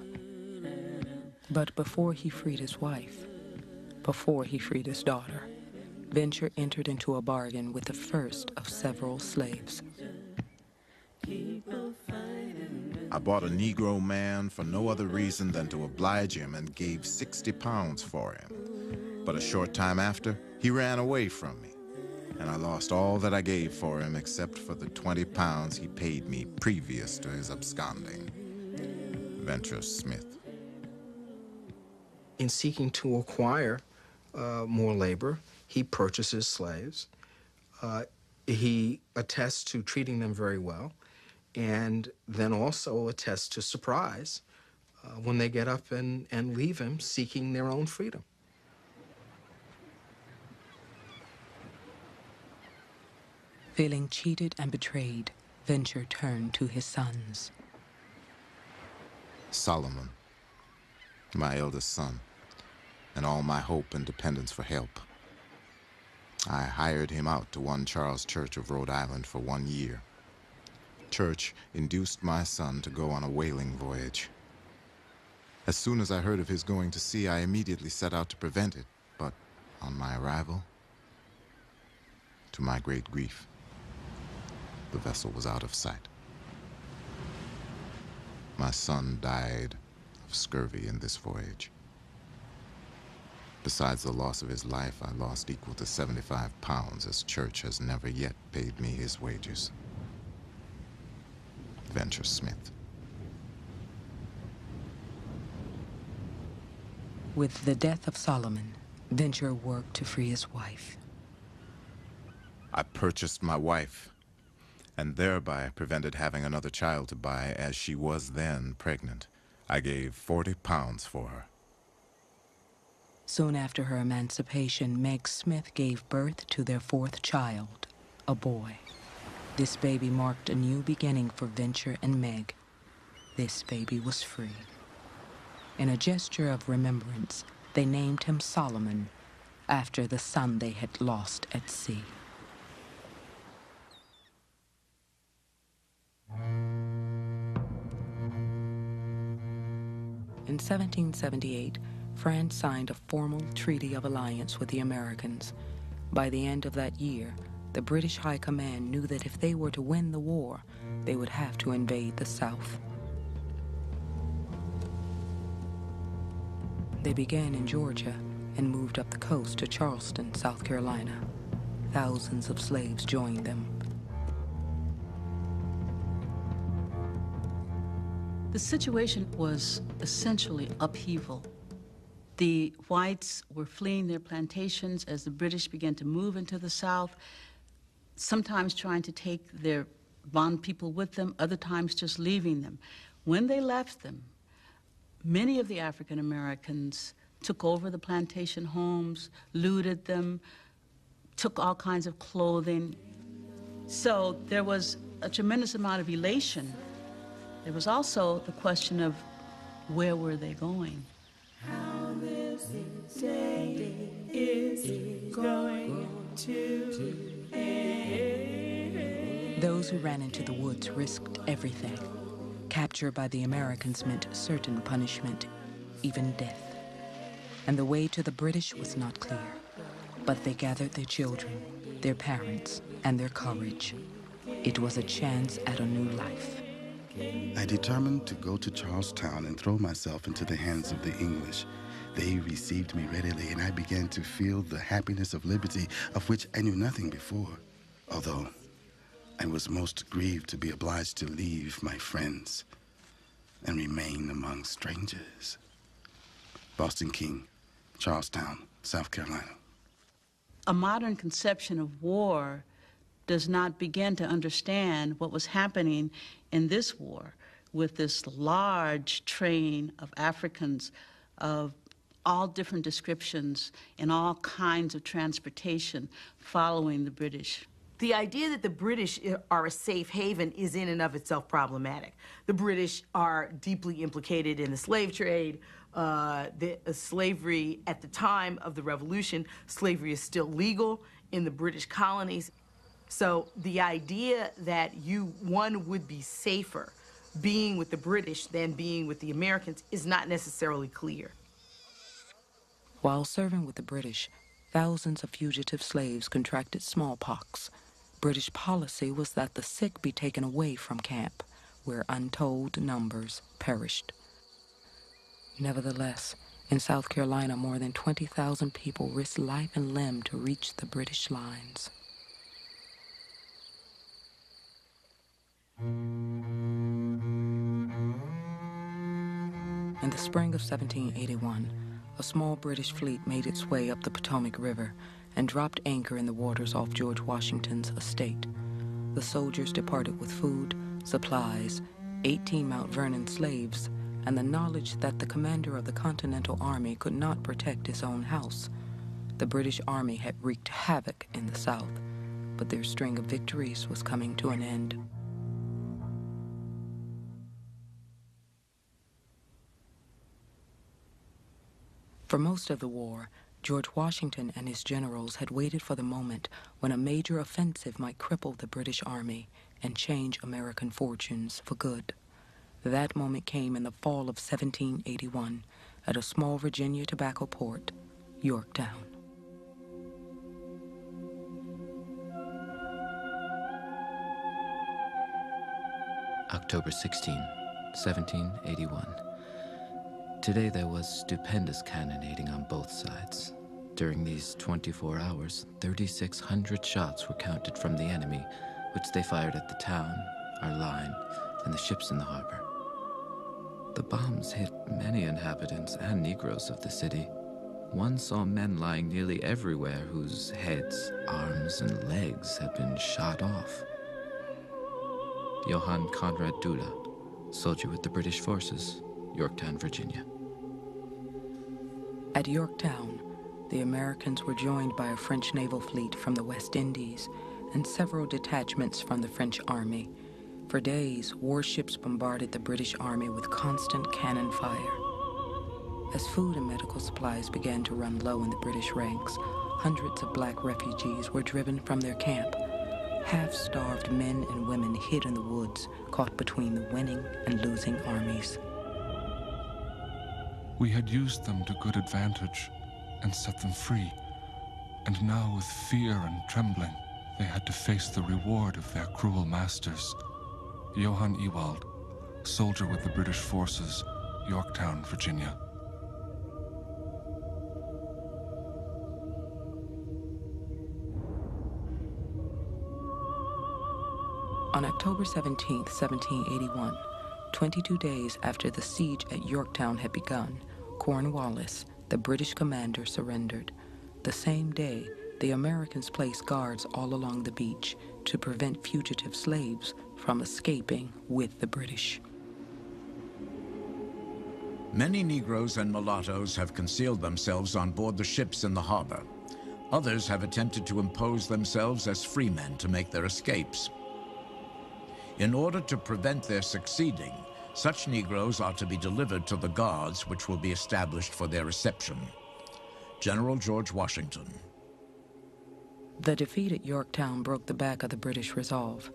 But before he freed his wife, before he freed his daughter, Venture entered into a bargain with the first of several slaves. I bought a Negro man for no other reason than to oblige him and gave 60 pounds for him. But a short time after, he ran away from me, and I lost all that I gave for him except for the 20 pounds he paid me previous to his absconding. Venture Smith. In seeking to acquire more labor, he purchases slaves. He attests to treating them very well, and then also attests to surprise when they get up and leave him seeking their own freedom. Feeling cheated and betrayed, Venture turned to his sons. Solomon, my eldest son, and all my hope and dependence for help. I hired him out to one Charles Church of Rhode Island for 1 year. Church induced my son to go on a whaling voyage. As soon as I heard of his going to sea, I immediately set out to prevent it, but on my arrival, to my great grief, the vessel was out of sight. My son died of scurvy in this voyage. Besides the loss of his life, I lost equal to 75 pounds, as Church has never yet paid me his wages. Venture Smith. With the death of Solomon, Venture worked to free his wife. I purchased my wife, and thereby prevented having another child to buy, as she was then pregnant. I gave 40 pounds for her. Soon after her emancipation, Meg Smith gave birth to their 4th child, a boy. This baby marked a new beginning for Venture and Meg. This baby was free. In a gesture of remembrance, they named him Solomon, after the son they had lost at sea. In 1778, France signed a formal treaty of alliance with the Americans. By the end of that year, the British High Command knew that if they were to win the war, they would have to invade the South. They began in Georgia and moved up the coast to Charleston, South Carolina. Thousands of slaves joined them. The situation was essentially upheaval. The whites were fleeing their plantations as the British began to move into the South, sometimes trying to take their bond people with them, other times just leaving them. When they left them, many of the African Americans took over the plantation homes, looted them, took all kinds of clothing. So there was a tremendous amount of elation. There was also the question of where were they going? How this day is going to end. Those who ran into the woods risked everything. Capture by the Americans meant certain punishment, even death. And the way to the British was not clear. But they gathered their children, their parents, and their courage. It was a chance at a new life. I determined to go to Charlestown and throw myself into the hands of the English. They received me readily, and I began to feel the happiness of liberty, of which I knew nothing before, although I was most grieved to be obliged to leave my friends and remain among strangers. Boston King, Charlestown, South Carolina. A modern conception of war does not begin to understand what was happening in this war with this large train of Africans, of all different descriptions and all kinds of transportation following the British. The idea that the British are a safe haven is in and of itself problematic. The British are deeply implicated in the slave trade. Slavery at the time of the Revolution, slavery is still legal in the British colonies. So the idea that one would be safer being with the British than being with the Americans is not necessarily clear. While serving with the British, thousands of fugitive slaves contracted smallpox. British policy was that the sick be taken away from camp, where untold numbers perished. Nevertheless, in South Carolina, more than 20,000 people risked life and limb to reach the British lines. In the spring of 1781, a small British fleet made its way up the Potomac River and dropped anchor in the waters off George Washington's estate. The soldiers departed with food, supplies, 18 Mount Vernon slaves, and the knowledge that the commander of the Continental Army could not protect his own house. The British Army had wreaked havoc in the South, but their string of victories was coming to an end. For most of the war, George Washington and his generals had waited for the moment when a major offensive might cripple the British Army and change American fortunes for good. That moment came in the fall of 1781 at a small Virginia tobacco port, Yorktown. October 16, 1781. Today there was stupendous cannonading on both sides. During these 24 hours, 3,600 shots were counted from the enemy, which they fired at the town, our line, and the ships in the harbor. The bombs hit many inhabitants and Negroes of the city. One saw men lying nearly everywhere whose heads, arms, and legs had been shot off. Johann Conrad Dula, soldier with the British forces, Yorktown, Virginia. At Yorktown, the Americans were joined by a French naval fleet from the West Indies and several detachments from the French army. For days, warships bombarded the British army with constant cannon fire. As food and medical supplies began to run low in the British ranks, hundreds of black refugees were driven from their camp. Half-starved men and women hid in the woods, caught between the winning and losing armies. We had used them to good advantage and set them free, and now with fear and trembling, they had to face the reward of their cruel masters. Johann Ewald, soldier with the British forces, Yorktown, Virginia. On October 17, 1781, 22 days after the siege at Yorktown had begun, Cornwallis, the British commander, surrendered. The same day, the Americans placed guards all along the beach to prevent fugitive slaves from escaping with the British. Many Negroes and mulattoes have concealed themselves on board the ships in the harbor. Others have attempted to impose themselves as free men to make their escapes. In order to prevent their succeeding, such Negroes are to be delivered to the guards which will be established for their reception. General George Washington. The defeat at Yorktown broke the back of the British resolve.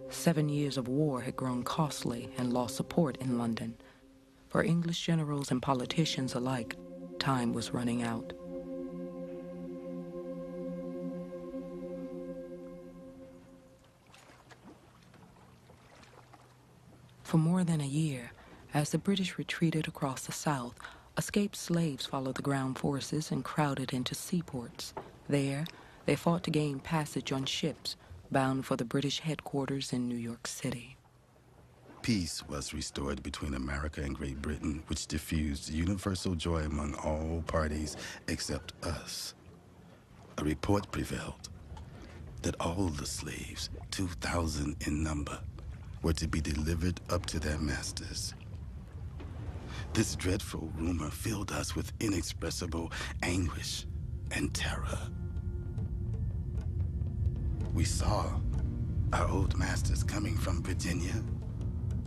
7 years of war had grown costly and lost support in London. For English generals and politicians alike, time was running out. For more than a year, as the British retreated across the South, escaped slaves followed the ground forces and crowded into seaports. There, they fought to gain passage on ships bound for the British headquarters in New York City. Peace was restored between America and Great Britain, which diffused universal joy among all parties except us. A report prevailed that all the slaves, 2,000 in number, were to be delivered up to their masters. This dreadful rumor filled us with inexpressible anguish and terror. We saw our old masters coming from Virginia,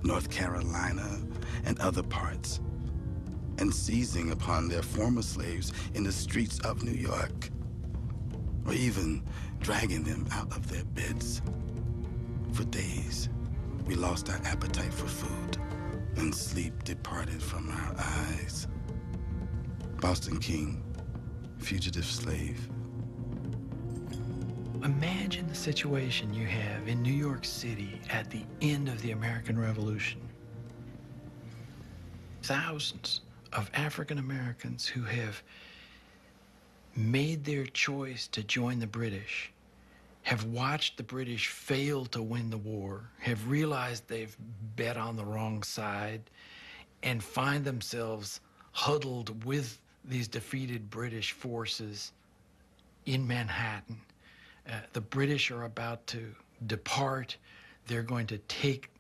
North Carolina, and other parts, and seizing upon their former slaves in the streets of New York, or even dragging them out of their beds. For days, we lost our appetite for food, and sleep departed from our eyes. Boston King, fugitive slave. Imagine the situation you have in New York City at the end of the American Revolution. Thousands of African Americans who have made their choice to join the British, have watched the British fail to win the war, have realized they've bet on the wrong side, and find themselves huddled with these defeated British forces in Manhattan. The British are about to depart. They're going to take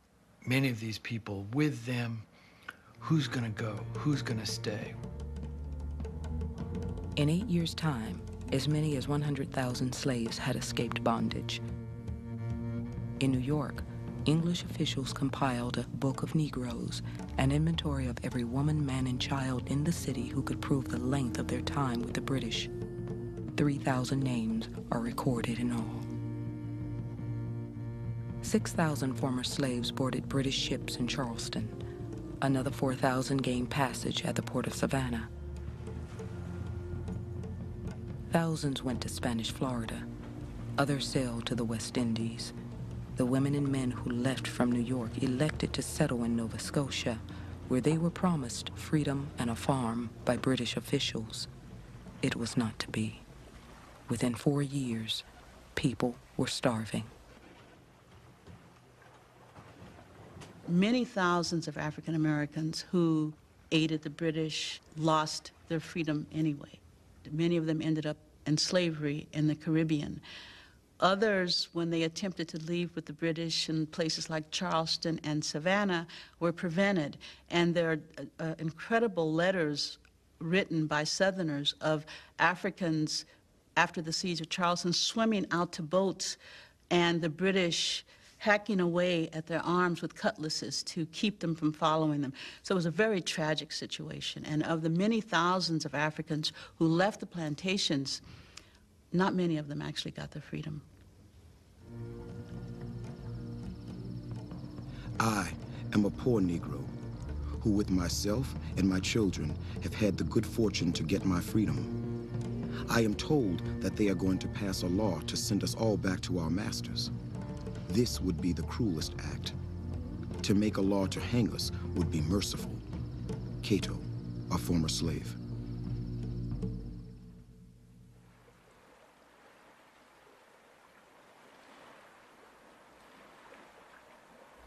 many of these people with them. Who's going to go? Who's going to stay? In 8 years' time, as many as 100,000 slaves had escaped bondage. In New York, English officials compiled a Book of Negroes, an inventory of every woman, man, and child in the city who could prove the length of their time with the British. 3,000 names are recorded in all. 6,000 former slaves boarded British ships in Charleston. Another 4,000 gained passage at the port of Savannah. Thousands went to Spanish Florida. Others sailed to the West Indies. The women and men who left from New York elected to settle in Nova Scotia, where they were promised freedom and a farm by British officials. It was not to be. Within 4 years, people were starving. Many thousands of African Americans who aided the British lost their freedom anyway. Many of them ended up in slavery in the Caribbean. Others, when they attempted to leave with the British in places like Charleston and Savannah, were prevented. And there are incredible letters written by Southerners of Africans after the siege of Charleston swimming out to boats, and the British hacking away at their arms with cutlasses to keep them from following them. So it was a very tragic situation. And of the many thousands of Africans who left the plantations, not many of them actually got their freedom. I am a poor Negro who, with myself and my children, have had the good fortune to get my freedom. I am told that they are going to pass a law to send us all back to our masters. This would be the cruelest act. To make a law to hang us would be merciful. Cato, a former slave.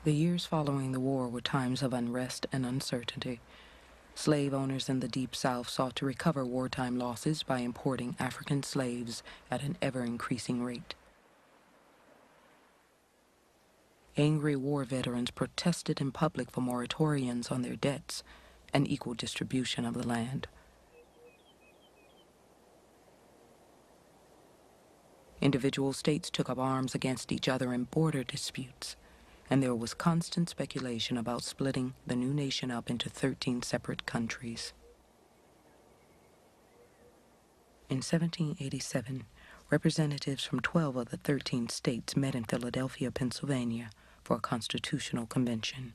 The years following the war were times of unrest and uncertainty. Slave owners in the Deep South sought to recover wartime losses by importing African slaves at an ever-increasing rate. Angry war veterans protested in public for moratoriums on their debts and equal distribution of the land. Individual states took up arms against each other in border disputes, and there was constant speculation about splitting the new nation up into 13 separate countries. In 1787, representatives from 12 of the 13 states met in Philadelphia, Pennsylvania, for a constitutional convention.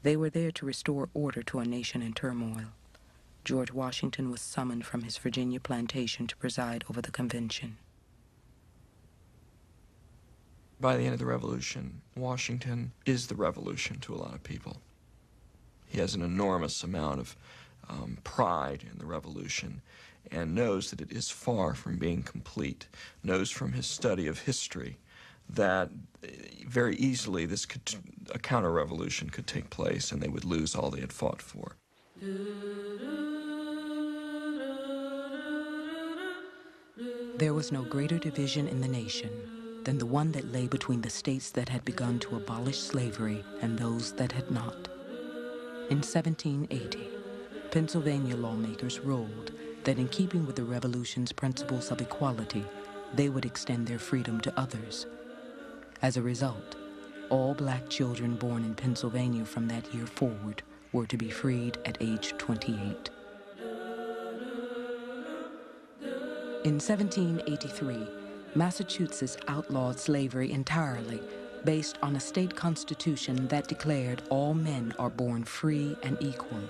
They were there to restore order to a nation in turmoil. George Washington was summoned from his Virginia plantation to preside over the convention. By the end of the Revolution, Washington is the revolution to a lot of people. He has an enormous amount of pride in the revolution and knows that it is far from being complete, knows from his study of history that very easily a counter-revolution could take place and they would lose all they had fought for. There was no greater division in the nation than the one that lay between the states that had begun to abolish slavery and those that had not. In 1780, Pennsylvania lawmakers ruled that in keeping with the Revolution's principles of equality, they would extend their freedom to others. As a result, all black children born in Pennsylvania from that year forward were to be freed at age 28. In 1783, Massachusetts outlawed slavery entirely, based on a state constitution that declared all men are born free and equal.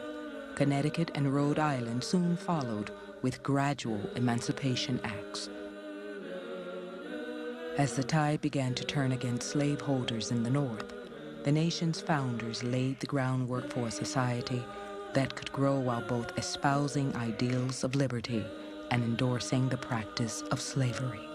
Connecticut and Rhode Island soon followed with gradual emancipation acts. As the tide began to turn against slaveholders in the North, the nation's founders laid the groundwork for a society that could grow while both espousing ideals of liberty and endorsing the practice of slavery.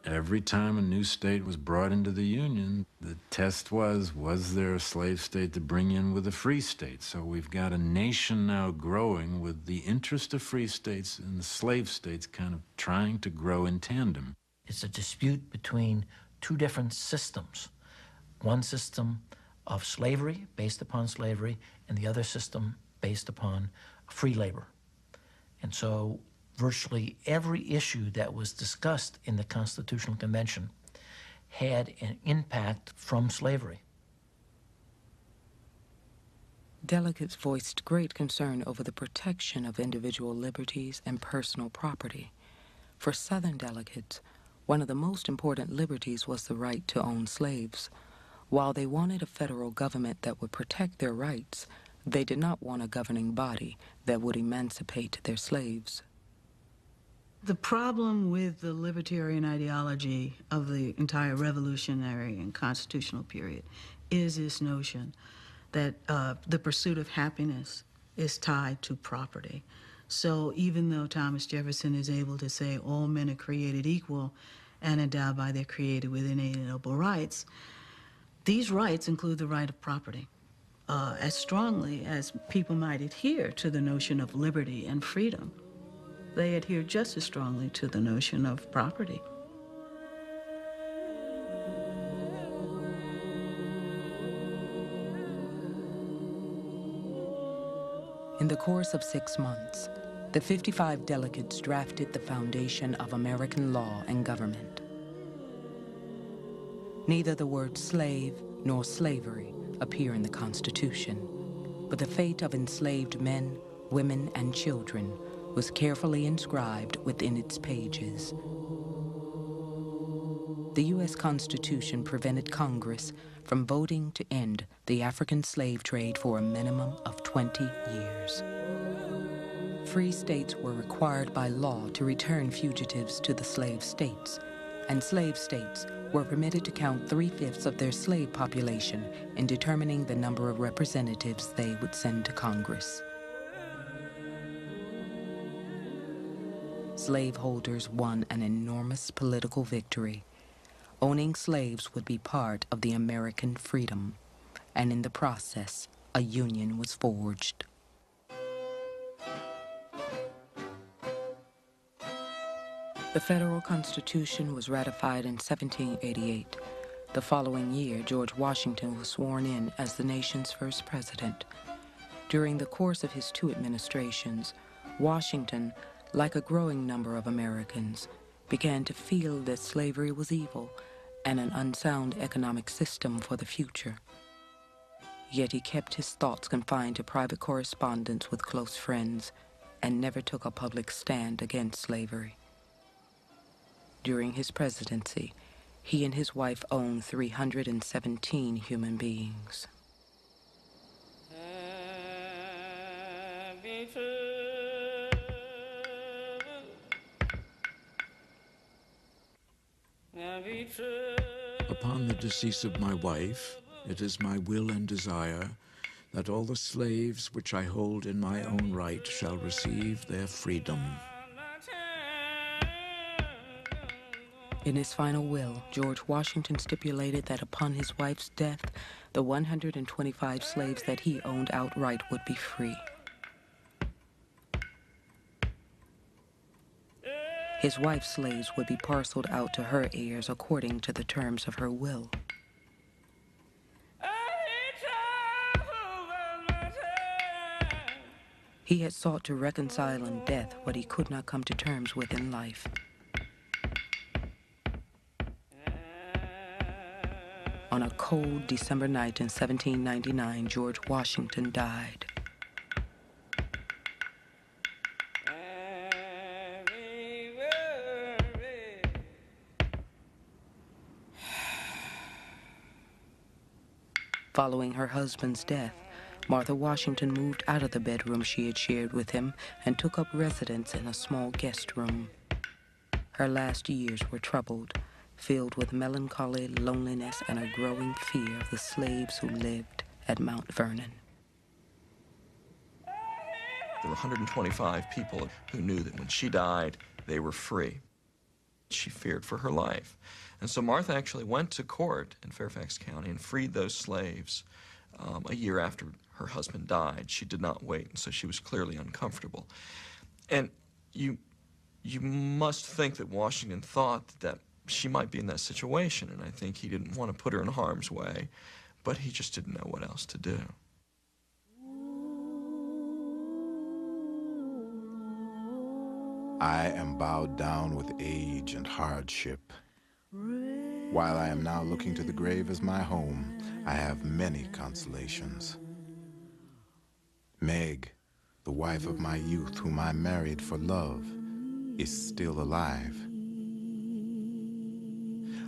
Every time a new state was brought into the Union, the test was there a slave state to bring in with a free state? So we've got a nation now growing with the interest of free states and the slave states kind of trying to grow in tandem. It's a dispute between two different systems. One system of slavery, based upon slavery, and the other system based upon free labor. And so virtually every issue that was discussed in the Constitutional Convention had an impact from slavery. Delegates voiced great concern over the protection of individual liberties and personal property. For Southern delegates, one of the most important liberties was the right to own slaves. While they wanted a federal government that would protect their rights, they did not want a governing body that would emancipate their slaves. The problem with the libertarian ideology of the entire revolutionary and constitutional period is this notion that the pursuit of happiness is tied to property. So even though Thomas Jefferson is able to say all men are created equal and endowed by their creator with inalienable rights, these rights include the right of property. As strongly as people might adhere to the notion of liberty and freedom, they adhere just as strongly to the notion of property. In the course of 6 months, the 55 delegates drafted the foundation of American law and government. Neither the word slave nor slavery appear in the Constitution, but the fate of enslaved men, women, and children was carefully inscribed within its pages. The U.S. Constitution prevented Congress from voting to end the African slave trade for a minimum of 20 years. Free states were required by law to return fugitives to the slave states, and slave states were permitted to count 3/5 of their slave population in determining the number of representatives they would send to Congress. Slaveholders won an enormous political victory. Owning slaves would be part of the American freedom, and in the process, a union was forged. The federal Constitution was ratified in 1788. The following year, George Washington was sworn in as the nation's first president. During the course of his 2 administrations, Washington, like a growing number of Americans, began to feel that slavery was evil and an unsound economic system for the future. Yet he kept his thoughts confined to private correspondence with close friends and never took a public stand against slavery. During his presidency, he and his wife owned 317 human beings. Upon the decease of my wife, it is my will and desire that all the slaves which I hold in my own right shall receive their freedom. In his final will, George Washington stipulated that upon his wife's death, the 125 slaves that he owned outright would be free. His wife's slaves would be parceled out to her heirs according to the terms of her will. He had sought to reconcile in death what he could not come to terms with in life. On a cold December night in 1799, George Washington died. Following her husband's death, Martha Washington moved out of the bedroom she had shared with him and took up residence in a small guest room. Her last years were troubled, filled with melancholy, loneliness, and a growing fear of the slaves who lived at Mount Vernon. There were 125 people who knew that when she died, they were free. She feared for her life. And so Martha actually went to court in Fairfax County and freed those slaves a year after her husband died. She did not wait, and so she was clearly uncomfortable. And you must think that Washington thought that she might be in that situation, and I think he didn't want to put her in harm's way, but he just didn't know what else to do. I am bowed down with age and hardship. While I am now looking to the grave as my home, I have many consolations. Meg, the wife of my youth, whom I married for love, is still alive.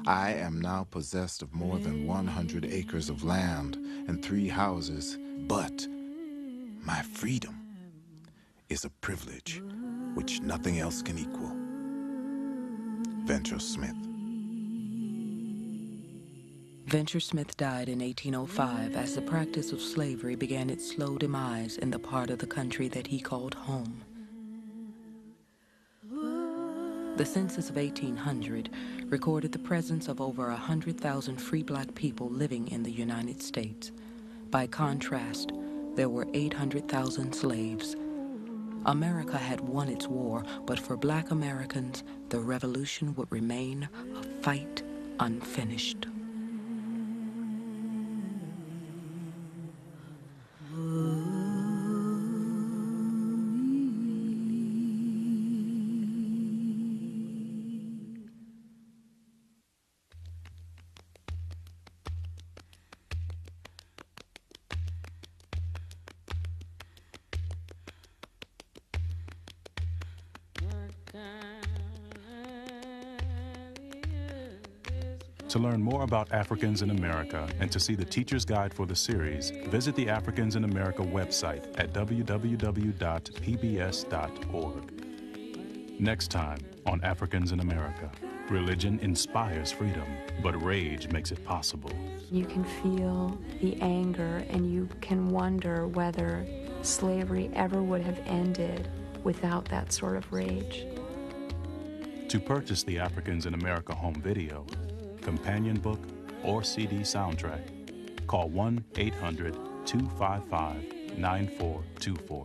I am now possessed of more than 100 acres of land and 3 houses, but my freedom is a privilege which nothing else can equal. Venture Smith. Venture Smith died in 1805 as the practice of slavery began its slow demise in the part of the country that he called home. The census of 1800 recorded the presence of over 100,000 free black people living in the United States. By contrast, there were 800,000 slaves. America had won its war, but for black Americans, the revolution would remain a fight unfinished. To learn more about Africans in America and to see the teacher's guide for the series, visit the Africans in America website at www.pbs.org. Next time on Africans in America, religion inspires freedom, but rage makes it possible. You can feel the anger, and you can wonder whether slavery ever would have ended without that sort of rage. To purchase the Africans in America home video, companion book, or CD soundtrack, call 1-800-255-9424.